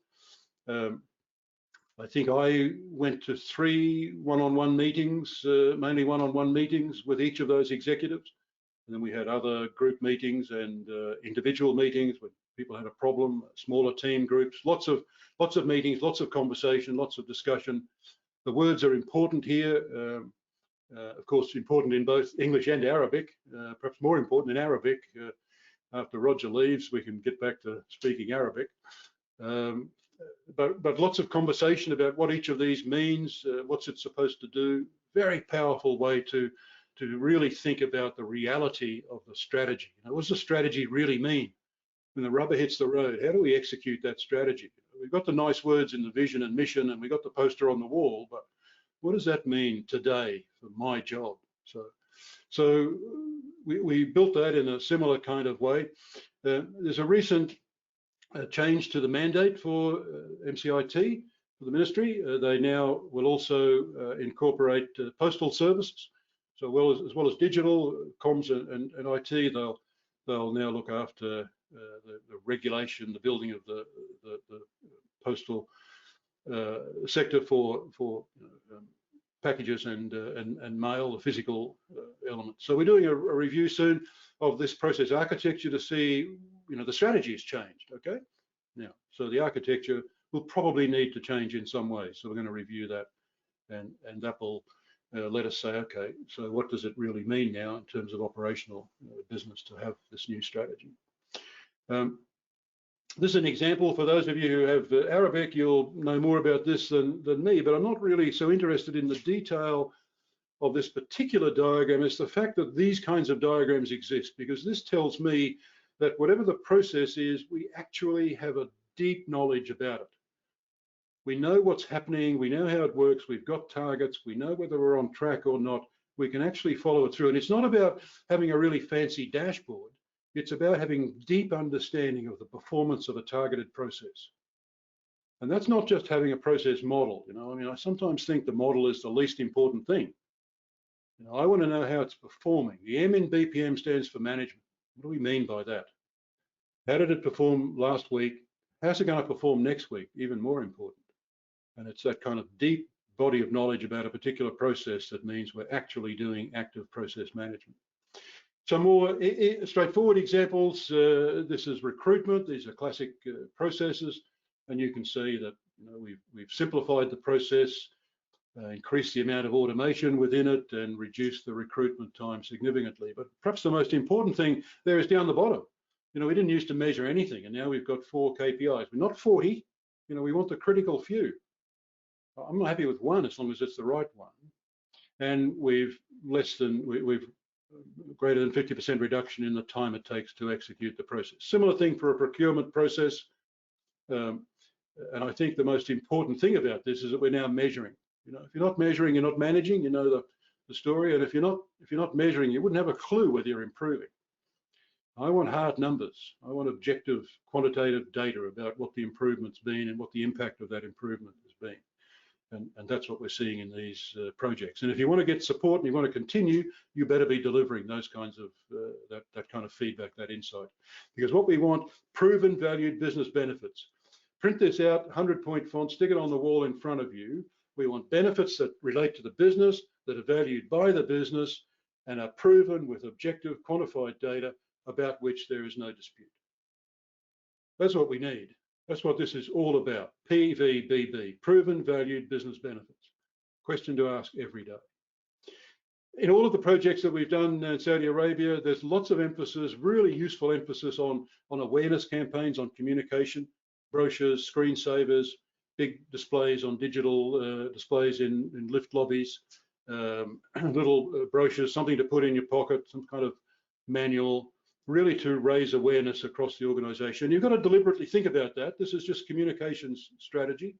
I think I went to 3 one-on-one meetings, mainly one-on-one meetings with each of those executives, and then we had other group meetings and individual meetings when people had a problem. Smaller team groups, lots of meetings, lots of conversation, lots of discussion. The words are important here. Of course, important in both English and Arabic, perhaps more important in Arabic. After Roger leaves, we can get back to speaking Arabic. But lots of conversation about what each of these means, what's it supposed to do. Very powerful way to really think about the reality of the strategy. You know, what does the strategy really mean? When the rubber hits the road, how do we execute that strategy? We've got the nice words in the vision and mission, and we got the poster on the wall, but what does that mean today for my job? So we built that in a similar kind of way. There's a recent change to the mandate for MCIT, for the ministry. They now will also incorporate postal services. So as well as digital, comms and IT, they'll now look after the regulation, the building of the postal sector for packages and mail, the physical elements. So we're doing a review soon of this process architecture to see, the strategy has changed, okay? Now, so the architecture will probably need to change in some way. So we're going to review that, and that will let us say, okay, so what does it really mean now in terms of operational business to have this new strategy? This is an example for those of you who have Arabic. You'll know more about this than me, but I'm not really so interested in the detail of this particular diagram. It's the fact that these kinds of diagrams exist, because this tells me that whatever the process is, we actually have a deep knowledge about it. We know what's happening, we know how it works, we've got targets, we know whether we're on track or not. We can actually follow it through. And it's not about having a really fancy dashboard. It's about having deep understanding of the performance of a targeted process. And that's not just having a process model. I sometimes think the model is the least important thing. I want to know how it's performing. The M in BPM stands for management. What do we mean by that? How did it perform last week? How's it going to perform next week? Even more important. And it's that kind of deep body of knowledge about a particular process that means we're actually doing active process management. Some more straightforward examples. This is recruitment. These are classic processes, and you can see that we've simplified the process, increased the amount of automation within it, and reduced the recruitment time significantly. But perhaps the most important thing there is down the bottom. We didn't used to measure anything, and now we've got 4 KPIs. We're not 40. We want the critical few. I'm not happy with 1 as long as it's the right one. And we've greater than 50% reduction in the time it takes to execute the process. Similar thing for a procurement process. And I think the most important thing about this is that we're now measuring. If you're not measuring, you're not managing. You know the story. And if you're not measuring, you wouldn't have a clue whether you're improving. I want hard numbers. I want objective, quantitative data about what the improvement's been and what the impact of that improvement has been. And that's what we're seeing in these projects. And if you want to get support and you want to continue, you better be delivering those kinds of that kind of feedback, that insight. Because what we want, proven valued business benefits. Print this out, 100-point font, stick it on the wall in front of you. We want benefits that relate to the business, that are valued by the business, and are proven with objective, quantified data about which there is no dispute. That's what we need. That's what this is all about. PVBB, proven valued business benefits. Question to ask every day. In all of the projects that we've done in Saudi Arabia, there's lots of emphasis, really useful emphasis on awareness campaigns, on communication, brochures, screensavers, big displays on digital displays in lift lobbies, little brochures, something to put in your pocket, some kind of manual, really to raise awareness across the organization. You've got to deliberately think about that. This is just communications strategy.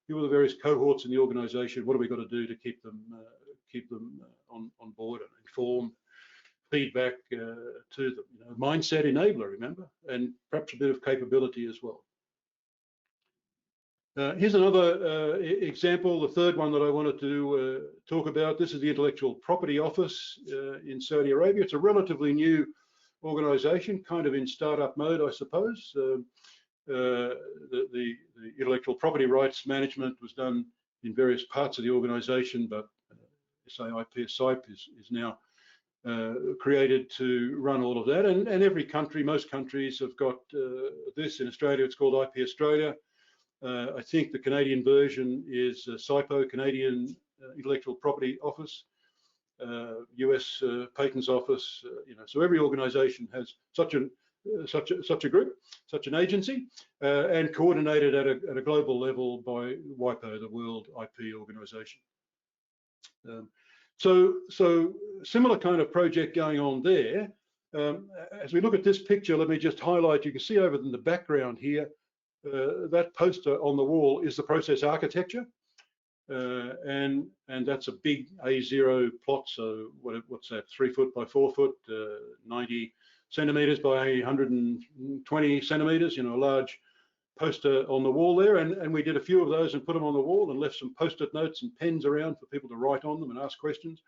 Who are the various cohorts in the organization? What have we got to do to keep them on board and inform, feedback to them? Mindset enabler, remember, and perhaps a bit of capability as well. Here's another example, the third one that I wanted to talk about. This is the Intellectual Property Office in Saudi Arabia. It's a relatively new organization, kind of in startup mode, I suppose. The intellectual property rights management was done in various parts of the organization, but SAIP is now created to run all of that. And every country, most countries have got this. In Australia, it's called IP Australia. I think the Canadian version is SIPO, Canadian Intellectual Property Office. US Patents Office, so every organization has such a group, such an agency, and coordinated at a global level by WIPO, the World IP Organization. So similar kind of project going on there. As we look at this picture, let me just highlight, you can see over in the background here, that poster on the wall is the process architecture. And that's a big A0 plot. So what's that? 3 foot by 4 foot, 90 centimeters by 120 centimeters. A large poster on the wall there. And we did a few of those and put them on the wall and left some post-it notes and pens around for people to write on them and ask questions.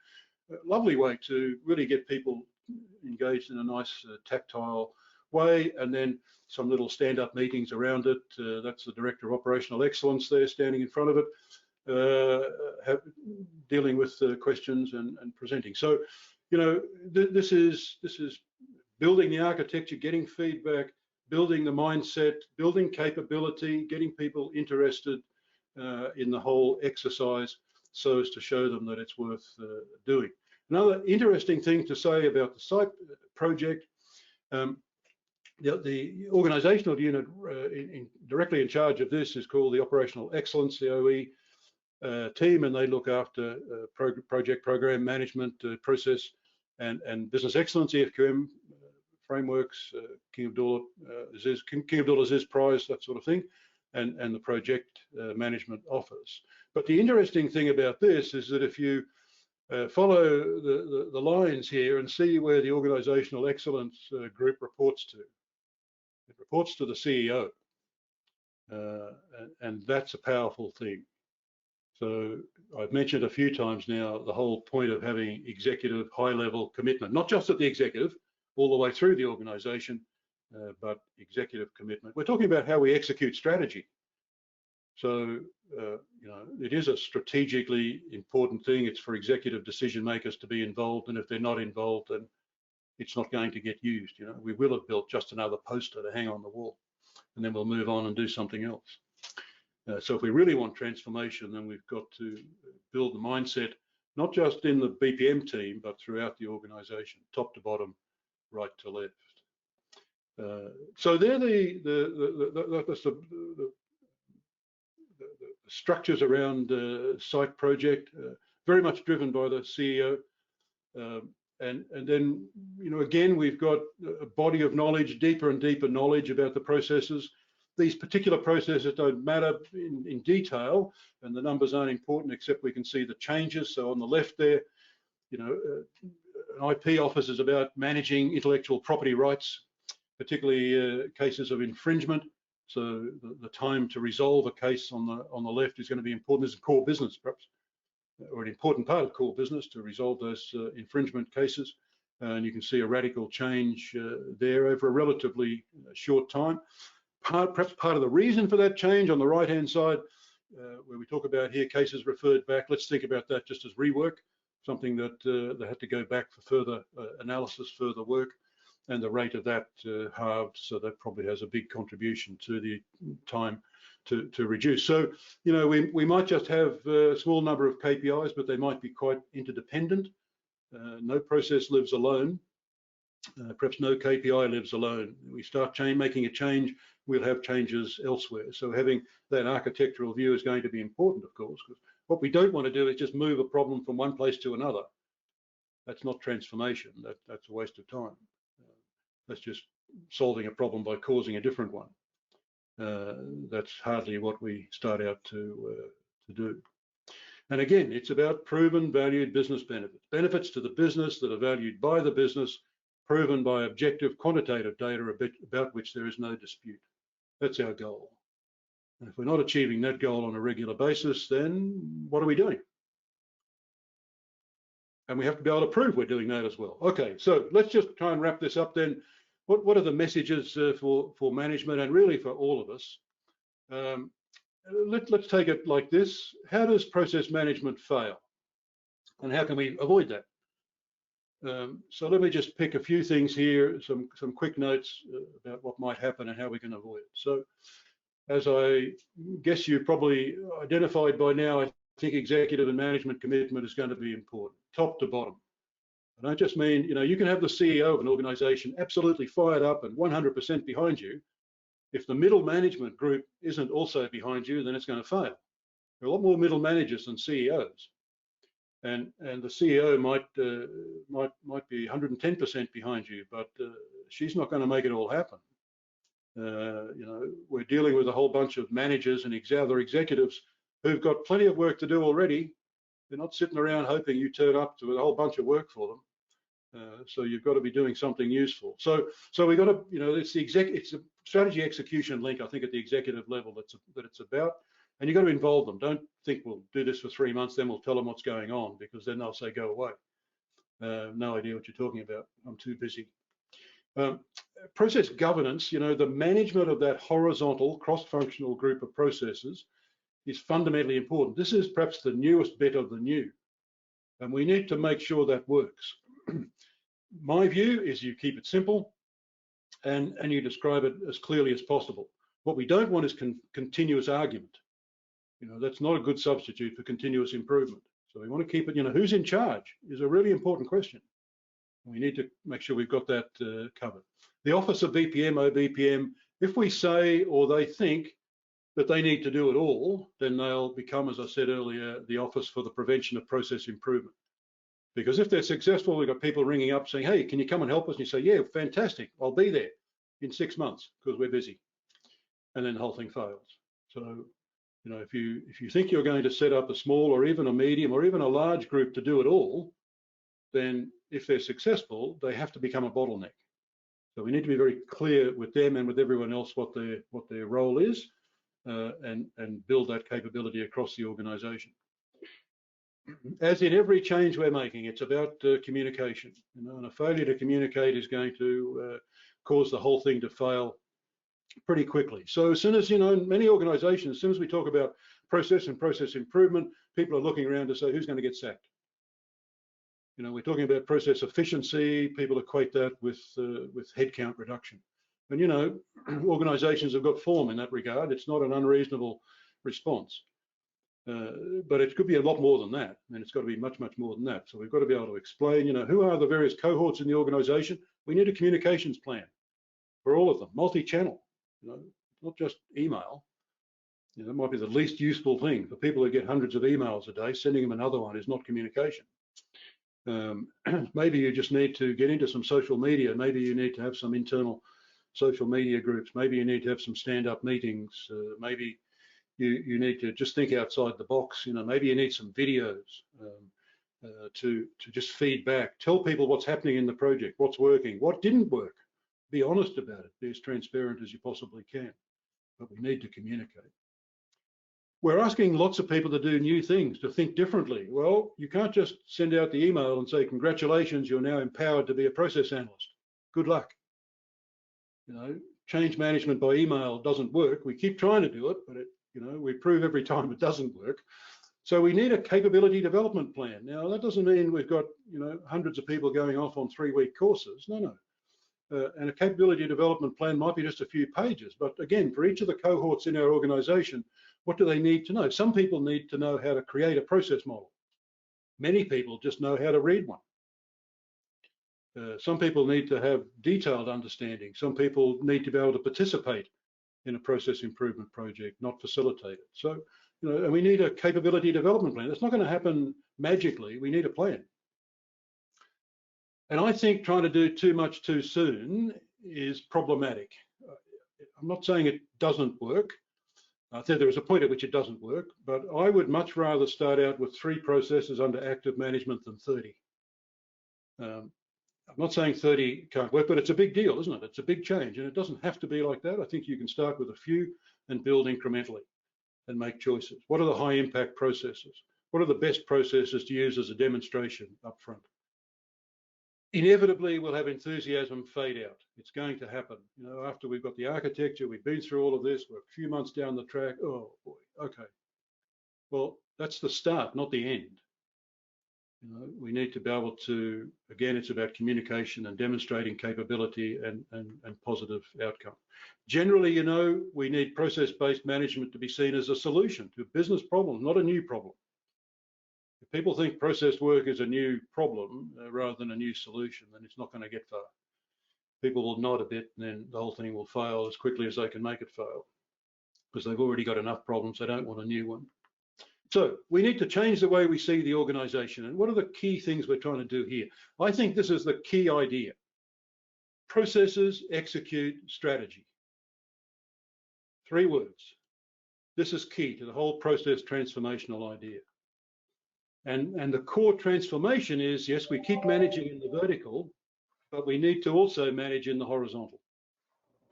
A lovely way to really get people engaged in a nice tactile way. And then some little stand-up meetings around it. That's the Director of Operational Excellence there standing in front of it. Dealing with questions and presenting. So you know, this is building the architecture, getting feedback, building the mindset, building capability, getting people interested in the whole exercise so as to show them that it's worth doing. Another interesting thing to say about the site project, the organizational unit directly in charge of this is called the Operational Excellence, the OE team, and they look after project program management, process and business excellence, EFQM frameworks, King Abdullah Aziz Prize, that sort of thing, and the project management office. But the interesting thing about this is that if you follow the lines here and see where the organizational excellence group reports to, it reports to the CEO, and that's a powerful thing. So I've mentioned a few times now the whole point of having executive high-level commitment, not just at the executive, all the way through the organization, but executive commitment. We're talking about how we execute strategy. So, you know, it is a strategically important thing. It's for executive decision makers to be involved, and if they're not involved, then it's not going to get used. You know, we will have built just another poster to hang on the wall, and then we'll move on and do something else. So if we really want transformation, then we've got to build the mindset, not just in the BPM team, but throughout the organization, top to bottom, right to left. So they're the structures around site project, very much driven by the CEO. And then, you know, again, we've got a body of knowledge, deeper and deeper knowledge about the processes. These particular processes don't matter in detail, and the numbers aren't important, except we can see the changes. So on the left there, you know, an IP office is about managing intellectual property rights, particularly cases of infringement. So the time to resolve a case on the left is going to be important. This is core business, perhaps, or an important part of core business to resolve those infringement cases. And you can see a radical change there over a relatively short time. Perhaps part of the reason for that change on the right-hand side, where we talk about here cases referred back, let's think about that just as rework, something that they had to go back for further analysis, further work, and the rate of that halved, so that probably has a big contribution to the time to reduce. So, you know, we might just have a small number of KPIs, but they might be quite interdependent. No process lives alone. Perhaps no KPI lives alone. We start making a change, we'll have changes elsewhere. So having that architectural view is going to be important, of course, because what we don't want to do is just move a problem from one place to another. That's not transformation. That's a waste of time. That's just solving a problem by causing a different one. That's hardly what we start out to do. And again, it's about proven, valued business benefits. Benefits to the business that are valued by the business, proven by objective quantitative data about which there is no dispute. That's our goal. And if we're not achieving that goal on a regular basis, then what are we doing? And we have to be able to prove we're doing that as well. Okay, so let's just try and wrap this up then. What are the messages for management and really for all of us? Let's take it like this. How does process management fail? And how can we avoid that? So let me just pick a few things here, some quick notes about what might happen and how we can avoid it. So as I guess you probably identified by now, I think executive and management commitment is going to be important, top to bottom. I don't just mean, you know, you can have the CEO of an organization absolutely fired up and 100% behind you. If the middle management group isn't also behind you, then it's going to fail. There are a lot more middle managers than CEOs. And the CEO might be 110% behind you, but she's not going to make it all happen. You know, we're dealing with a whole bunch of managers and other executives who've got plenty of work to do already. They're not sitting around hoping you turn up to a whole bunch of work for them. So you've got to be doing something useful. So we've got to, you know, it's a strategy execution link, I think, at the executive level that it's about. And you've got to involve them. Don't think we'll do this for 3 months, then we'll tell them what's going on, because then they'll say, go away. No idea what you're talking about. I'm too busy. Process governance, you know, the management of that horizontal cross-functional group of processes is fundamentally important. This is perhaps the newest bit of the new, and we need to make sure that works. My view is you keep it simple and you describe it as clearly as possible. What we don't want is continuous argument. That's not a good substitute for continuous improvement. So we want to keep it, who's in charge is a really important question. We need to make sure we've got that covered. The Office of BPM, OBPM, if we say or they think that they need to do it all, then they'll become, as I said earlier, the Office for the Prevention of Process Improvement. Because if they're successful, we've got people ringing up saying, hey, can you come and help us? And you say, yeah, fantastic, I'll be there in 6 months because we're busy. And then the whole thing fails. So, if you think you're going to set up a small or even a medium or even a large group to do it all, then if they're successful, they have to become a bottleneck. So we need to be very clear with them and with everyone else what their role is, and build that capability across the organization. As in every change we're making, it's about communication, and a failure to communicate is going to cause the whole thing to fail pretty quickly. So as soon as, in many organizations, as soon as we talk about process and process improvement, people are looking around to say, who's going to get sacked? We're talking about process efficiency, people equate that with headcount reduction. And, organizations have got form in that regard. It's not an unreasonable response. But it could be a lot more than that, and it's got to be much, much more than that. So we've got to be able to explain, who are the various cohorts in the organization. We need a communications plan for all of them, multi-channel, not just email. That might be the least useful thing for people who get hundreds of emails a day. Sending them another one is not communication. Maybe you just need to get into some social media. Maybe you need to have some internal social media groups. Maybe you need to have some stand-up meetings. Maybe you need to just think outside the box. Maybe you need some videos to just feed back. Tell people what's happening in the project, what's working, what didn't work. Be honest about it. Be as transparent as you possibly can. But we need to communicate. We're asking lots of people to do new things, to think differently. Well, you can't just send out the email and say, congratulations, you're now empowered to be a process analyst. Good luck. Change management by email doesn't work. We keep trying to do it, but we prove every time it doesn't work. So we need a capability development plan. Now, that doesn't mean we've got, hundreds of people going off on 3-week courses. No. And a capability development plan might be just a few pages. But again, for each of the cohorts in our organization, what do they need to know? Some people need to know how to create a process model. Many people just know how to read one. Some people need to have detailed understanding. Some people need to be able to participate in a process improvement project, not facilitate it. So, and we need a capability development plan. It's not going to happen magically. We need a plan. And I think trying to do too much too soon is problematic. I'm not saying it doesn't work. I think there is a point at which it doesn't work, but I would much rather start out with 3 processes under active management than 30. I'm not saying 30 can't work, but it's a big deal, isn't it? It's a big change, and it doesn't have to be like that. I think you can start with a few and build incrementally and make choices. What are the high impact processes? What are the best processes to use as a demonstration up front? Inevitably, we'll have enthusiasm fade out. It's going to happen. After we've got the architecture, we've been through all of this, we're a few months down the track. Oh boy, okay. Well, that's the start, not the end. We need to be able to, again, it's about communication and demonstrating capability and positive outcome. Generally, we need process-based management to be seen as a solution to a business problem, not a new problem. If people think process work is a new problem rather than a new solution, then it's not going to get far. People will nod a bit and then the whole thing will fail as quickly as they can make it fail because they've already got enough problems. They don't want a new one. So we need to change the way we see the organization. And what are the key things we're trying to do here? I think this is the key idea. Processes, execute, strategy. 3 words. This is key to the whole process transformational idea. And the core transformation is, yes, we keep managing in the vertical, but we need to also manage in the horizontal.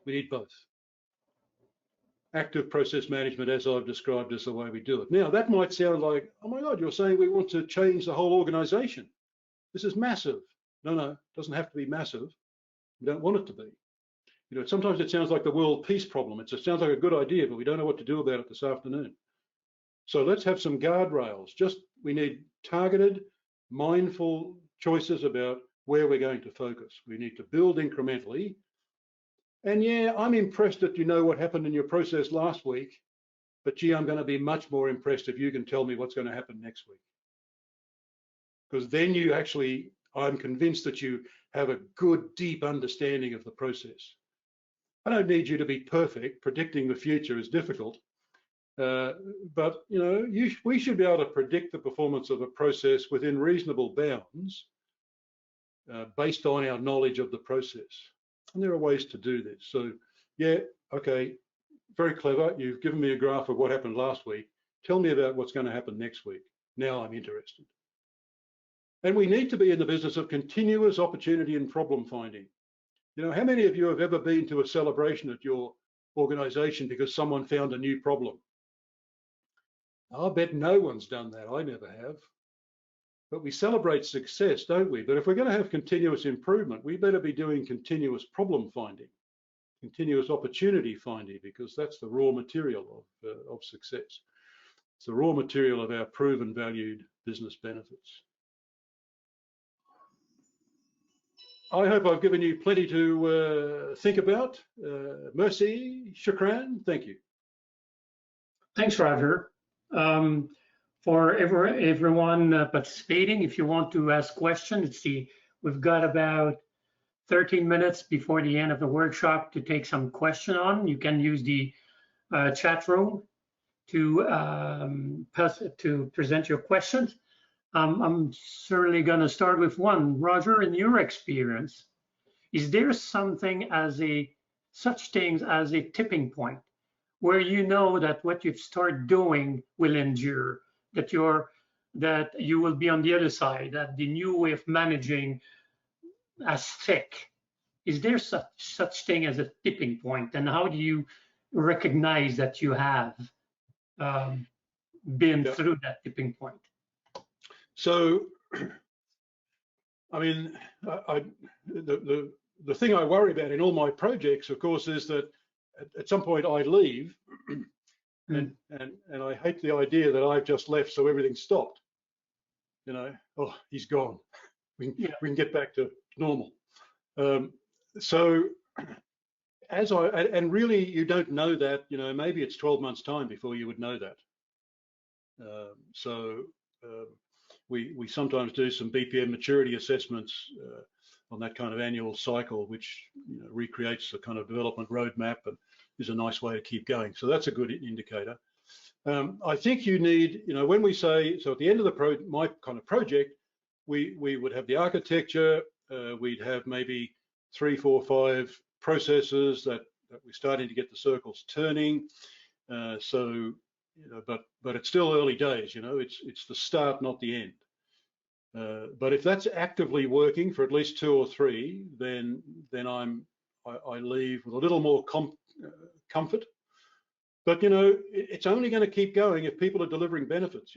We need both. Active process management, as I've described, is the way we do it. Now, that might sound like, oh my God, you're saying we want to change the whole organization. This is massive. No, it doesn't have to be massive. We don't want it to be. Sometimes it sounds like the world peace problem. It sounds like a good idea, but we don't know what to do about it this afternoon. So let's have some guardrails. We need targeted, mindful choices about where we're going to focus. We need to build incrementally. And yeah, I'm impressed that you know what happened in your process last week, but gee, I'm going to be much more impressed if you can tell me what's going to happen next week. Because then you actually, I'm convinced that you have a good, deep understanding of the process. I don't need you to be perfect. Predicting the future is difficult. But you know, we should be able to predict the performance of a process within reasonable bounds based on our knowledge of the process. And there are ways to do this. So yeah, okay, very clever. You've given me a graph of what happened last week. Tell me about what's going to happen next week. Now I'm interested. And we need to be in the business of continuous opportunity and problem finding. You know, how many of you have ever been to a celebration at your organization because someone found a new problem? I bet no one's done that. I never have. But we celebrate success, don't we? But if we're going to have continuous improvement, we better be doing continuous problem finding, continuous opportunity finding, because that's the raw material of success. It's the raw material of our proven valued business benefits. I hope I've given you plenty to think about. Merci, shukran, thank you. Thanks, Roger. For everyone participating, if you want to ask questions, we've got about 13 minutes before the end of the workshop to take some question on. You can use the chat room to present your questions. I'm certainly going to start with one. Roger, in your experience, is there such things as a tipping point where you know that what you've started doing will endure, that you will be on the other side, that the new way of managing as thick? Is there such thing as a tipping point, and how do you recognize that you have been through that tipping point? So, I mean, the thing I worry about in all my projects, of course, is that at some point I leave, and I hate the idea that I've just left, so everything's stopped. You know, oh, he's gone. We can get back to normal. So, and really, you don't know that. You know, maybe it's 12 months' time before you would know that. We sometimes do some BPM maturity assessments on that kind of annual cycle, which recreates the kind of development roadmap and is a nice way to keep going. So that's a good indicator. I think you need, when we say, so at the end of my kind of project, we would have the architecture, we'd have maybe 3, 4, 5 processes that we're starting to get the circles turning. But it's still early days, it's the start, not the end. But if that's actively working for at least 2 or 3, then I leave with a little more comfort. But it's only going to keep going if people are delivering benefits.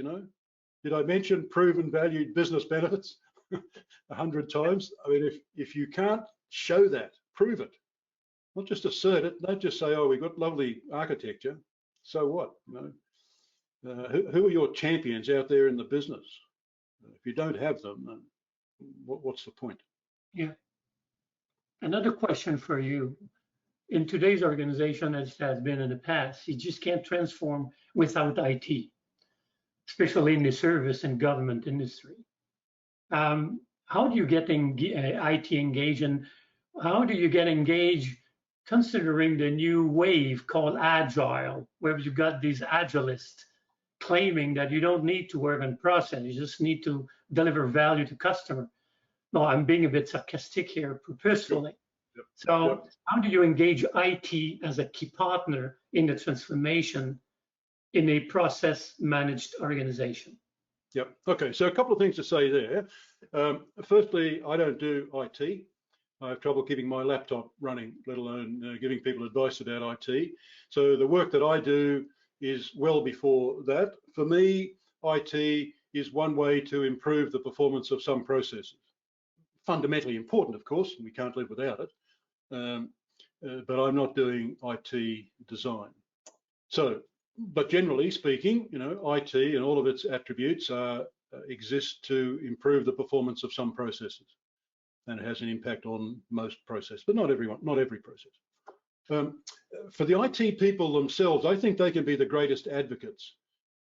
Did I mention proven valued business benefits 100 times? I mean, if you can't show that, prove it. Not just assert it. Don't just say, oh, we've got lovely architecture. So what? Who are your champions out there in the business? If you don't have them, then what's the point? Yeah. Another question for you. In today's organization, as it has been in the past, you just can't transform without IT, especially in the service and government industry. How do you get IT engaged, and how do you get engaged considering the new wave called Agile, where you've got these agilists claiming that you don't need to work on process, you just need to deliver value to customer? No, I'm being a bit sarcastic here purposefully. Yep. So how do you engage IT as a key partner in the transformation in a process managed organization? Yep. Okay. So a couple of things to say there. Firstly, I don't do IT. I have trouble keeping my laptop running, let alone giving people advice about IT. So the work that I do is well before that. For me, IT is one way to improve the performance of some processes. Fundamentally important, of course, and we can't live without it. But I'm not doing IT design. So, but generally speaking, IT and all of its attributes exist to improve the performance of some processes. and it has an impact on most process, but not everyone, not every process. For the IT people themselves, I think they can be the greatest advocates,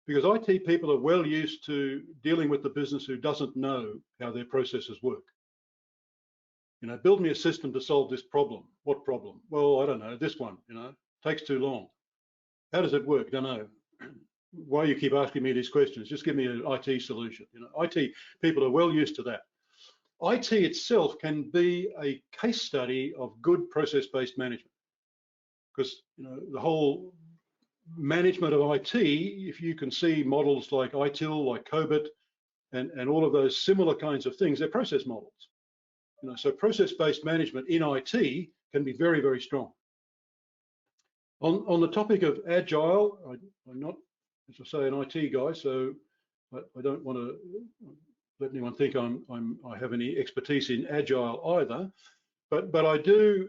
because IT people are well used to dealing with the business who doesn't know how their processes work. You know, build me a system to solve this problem. What problem? Well, I don't know, this one, you know, takes too long. How does it work? Don't know. Why you keep asking me these questions? Just give me an IT solution. You know, IT people are well used to that. IT itself can be a case study of good process-based management, because you know the whole management of IT, if you can see models like ITIL, like COBIT, and all of those similar kinds of things, they're process models. You know, so process-based management in IT can be very, very strong. On the topic of agile, I'm not, as I say, an IT guy, so I don't want to let anyone think I have any expertise in agile either, but I do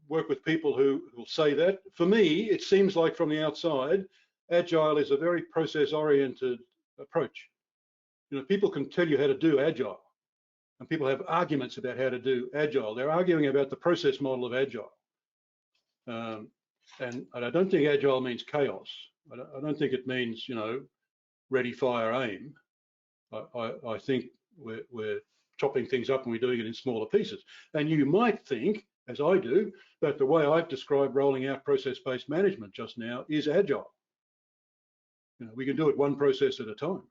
work with people who will say that. For me, it seems like from the outside, agile is a very process-oriented approach. You know, people can tell you how to do agile, and people have arguments about how to do agile. They're arguing about the process model of agile. And I don't think agile means chaos. I don't think it means, you know, ready, fire, aim. I think we're chopping things up and we're doing it in smaller pieces. And you might think, as I do, that the way I've described rolling out process-based management just now is agile. You know, we can do it one process at a time.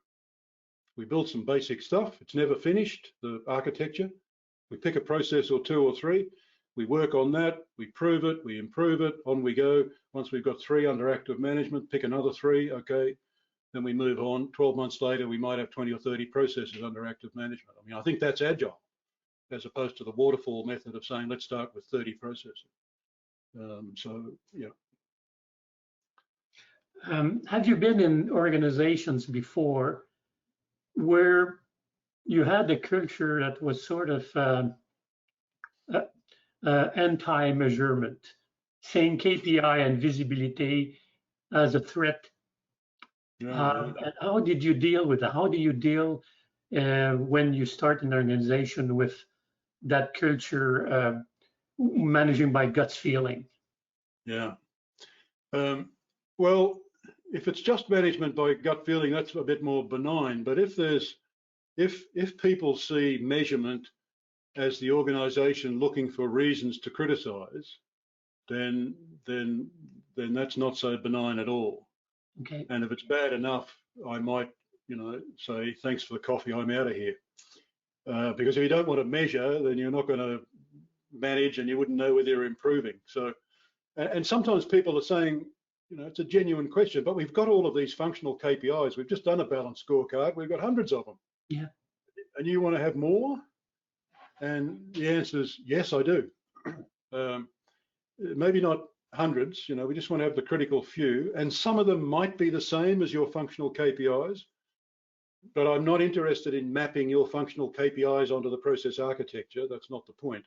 We build some basic stuff. It's never finished, the architecture. We pick a process or two or three. We work on that. We prove it. We improve it. On we go. Once we've got 3 under active management, pick another 3. Okay. Then we move on. 12 months later, we might have 20 or 30 processes under active management. I mean, I think that's agile, as opposed to the waterfall method of saying, let's start with 30 processes. So, yeah. Have you been in organizations before where you had a culture that was sort of anti-measurement, saying KPI and visibility as a threat? And how did you deal with that? How do you deal when you start an organization with that culture, managing by gut feeling? Yeah. Well, if it's just management by gut feeling, that's a bit more benign. But if people see measurement as the organization looking for reasons to criticize, then that's not so benign at all. Okay. And if it's bad enough, I might, you know, say, thanks for the coffee, I'm out of here. Because if you don't want to measure, then you're not going to manage and you wouldn't know whether you're improving. So, and sometimes people are saying, you know, it's a genuine question, but we've got all of these functional KPIs. We've just done a balanced scorecard. We've got hundreds of them. Yeah. And you want to have more? And the answer is yes, I do. Maybe not hundreds, you know, we just want to have the critical few, and some of them might be the same as your functional KPIs, but I'm not interested in mapping your functional KPIs onto the process architecture. That's not the point.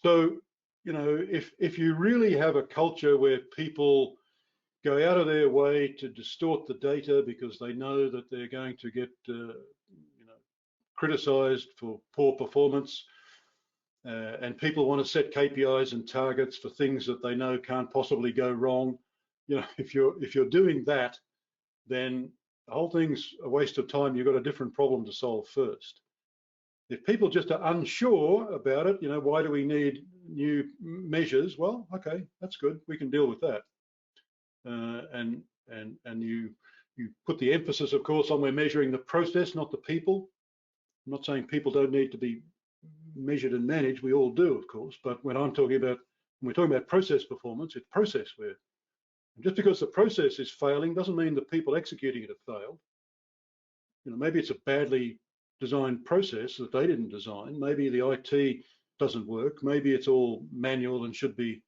So, you know, if you really have a culture where people go out of their way to distort the data because they know that they're going to get, you know, criticized for poor performance, and people want to set KPIs and targets for things that they know can't possibly go wrong, you know, if you're doing that, then the whole thing's a waste of time. You've got a different problem to solve first. If people just are unsure about it, you know, why do we need new measures? Well, okay, that's good. We can deal with that. And you put the emphasis, of course, on we're measuring the process, not the people. I'm not saying people don't need to be measured and managed. We all do, of course. But when we're talking about process performance, it's process where just because the process is failing doesn't mean the people executing it have failed. You know, maybe it's a badly designed process that they didn't design. Maybe the IT doesn't work. Maybe it's all manual and should be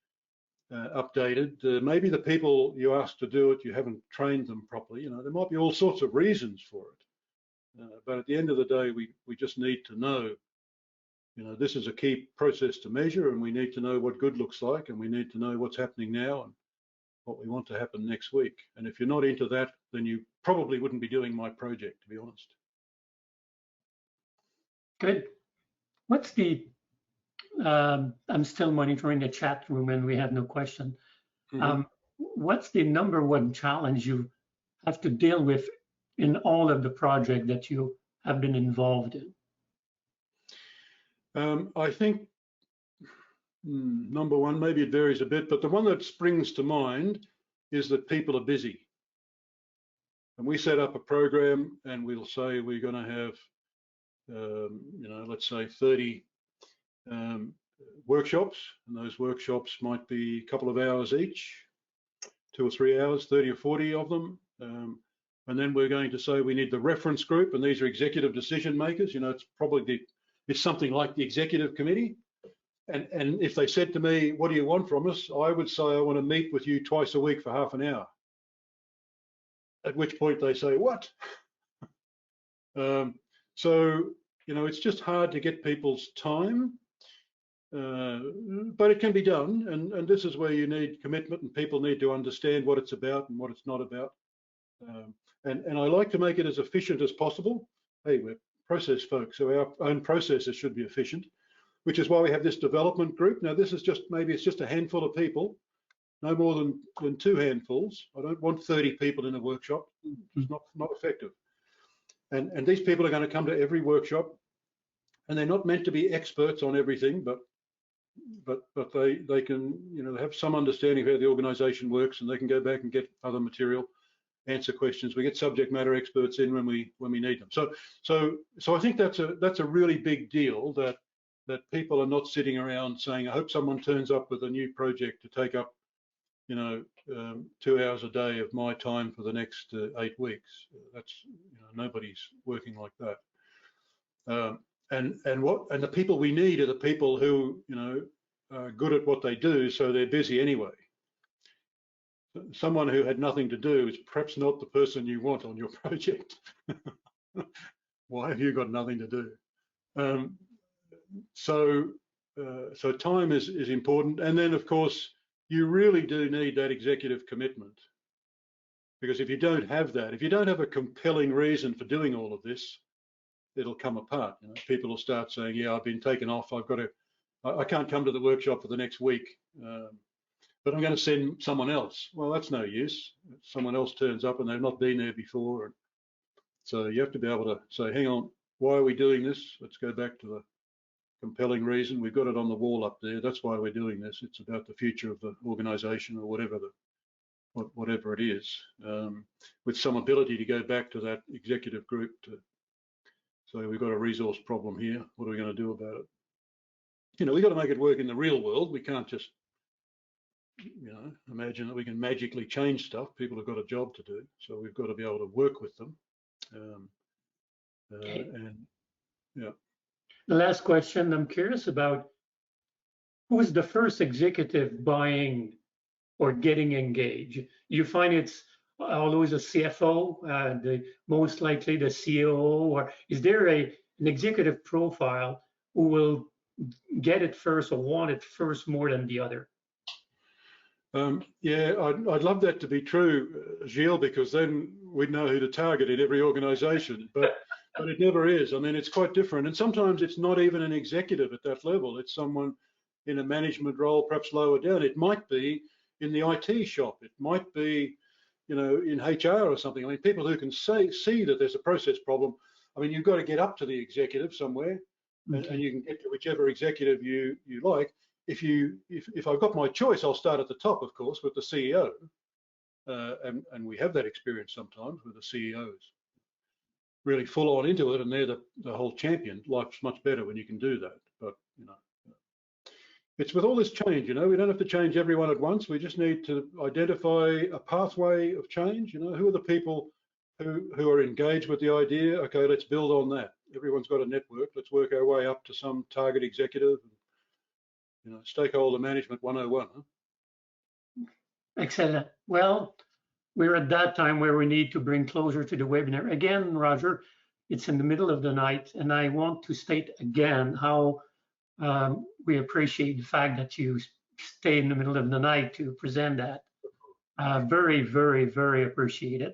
updated. Maybe the people you asked to do it, you haven't trained them properly. You know, there might be all sorts of reasons for it. But at the end of the day, we just need to know, you know, this is a key process to measure, and we need to know what good looks like, and we need to know what's happening now and what we want to happen next week. And if you're not into that, then you probably wouldn't be doing my project, to be honest. Good. What's the, I'm still monitoring the chat room and we have no question. What's the number one challenge you have to deal with in all of the project that you have been involved in? I think number one, maybe it varies a bit, but the one that springs to mind is that people are busy. And we set up a program and we'll say we're going to have, you know, let's say 30 workshops, and those workshops might be a couple of hours each, 2 or 3 hours, 30 or 40 of them. And then we're going to say we need the reference group, and these are executive decision makers. You know, it's probably it's something like the executive committee. And if they said to me, what do you want from us? I would say, I want to meet with you twice a week for half an hour. At which point they say, what? So, you know, it's just hard to get people's time, but it can be done. And this is where you need commitment, and people need to understand what it's about and what it's not about. And I like to make it as efficient as possible. Hey, we're process folks, so our own processes should be efficient, which is why we have this development group. Now, this is just, maybe it's just a handful of people, no more than 2 handfuls. I don't want 30 people in a workshop. It's not effective. And these people are going to come to every workshop, and they're not meant to be experts on everything, but they can, you know, have some understanding of how the organization works, and they can go back and get other material, answer questions. We get subject matter experts in when we need them. So I think that's a really big deal, that people are not sitting around saying, I hope someone turns up with a new project to take up, you know, 2 hours a day of my time for the next 8 weeks. That's, you know, nobody's working like that. And the people we need are the people who, you know, are good at what they do, so they're busy anyway. Someone who had nothing to do is perhaps not the person you want on your project. Why have you got nothing to do? So time is important, and then of course you really do need that executive commitment, because if you don't have that, if you don't have a compelling reason for doing all of this, it'll come apart. You know, people will start saying, yeah, I've been taken off, I can't come to the workshop for the next week, but I'm going to send someone else. Well, that's no use. Someone else turns up and they've not been there before. So you have to be able to say, hang on, why are we doing this? Let's go back to the compelling reason. We've got it on the wall up there. That's why we're doing this. It's about the future of the organization, or whatever it is, with some ability to go back to that executive group to say, we've got a resource problem here. What are we going to do about it? You know, we've got to make it work in the real world. We can't just, you know, imagine that we can magically change stuff. People have got a job to do, so we've got to be able to work with them. And yeah. The last question, I'm curious about, who is the first executive buying or getting engaged? You find it's always a CFO, most likely the COO, or is there an executive profile who will get it first or want it first more than the other? Yeah, I'd love that to be true, Gilles, because then we'd know who to target in every organization, but it never is. I mean, it's quite different. And sometimes it's not even an executive at that level. It's someone in a management role, perhaps lower down. It might be in the IT shop. It might be, you know, in HR or something. I mean, people who can see that there's a process problem. I mean, you've got to get up to the executive somewhere, and you can get to whichever executive you like. If I've got my choice, I'll start at the top, of course, with the CEO, and we have that experience sometimes with the CEOs really full on into it, and they're the whole champion. Life's much better when you can do that. But you know, it's with all this change. You know, we don't have to change everyone at once. We just need to identify a pathway of change. You know, who are the people who are engaged with the idea? Okay, let's build on that. Everyone's got a network. Let's work our way up to some target executive. You know, stakeholder management 101. Huh? Excellent. Well, we're at that time where we need to bring closure to the webinar. Again, Roger, it's in the middle of the night, and I want to state again how we appreciate the fact that you stay in the middle of the night to present that. Very, very, very appreciated.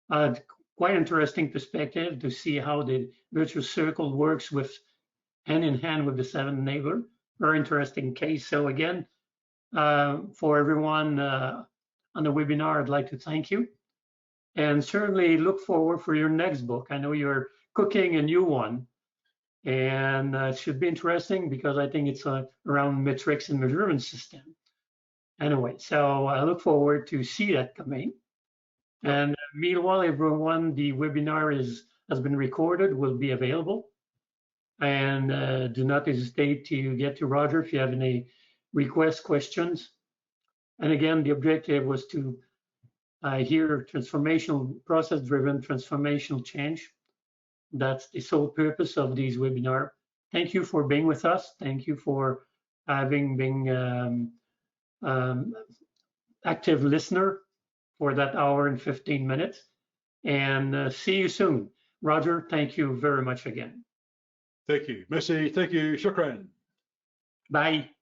Quite interesting perspective to see how the virtuous circle works with hand in hand with the 7 enabler. Very interesting case. So again, for everyone on the webinar, I'd like to thank you. And certainly look forward for your next book. I know you're cooking a new one, and it should be interesting because I think it's around metrics and measurement system. Anyway, so I look forward to see that coming. And meanwhile, everyone, the webinar has been recorded, will be available. And do not hesitate to get to Roger if you have any requests, questions. And again, the objective was to hear transformational, process-driven transformational change. That's the sole purpose of these webinars. Thank you for being with us. Thank you for having been active listener for that hour and 15 minutes. And see you soon. Roger, thank you very much again. Thank you. Merci. Thank you. Shukran. Bye.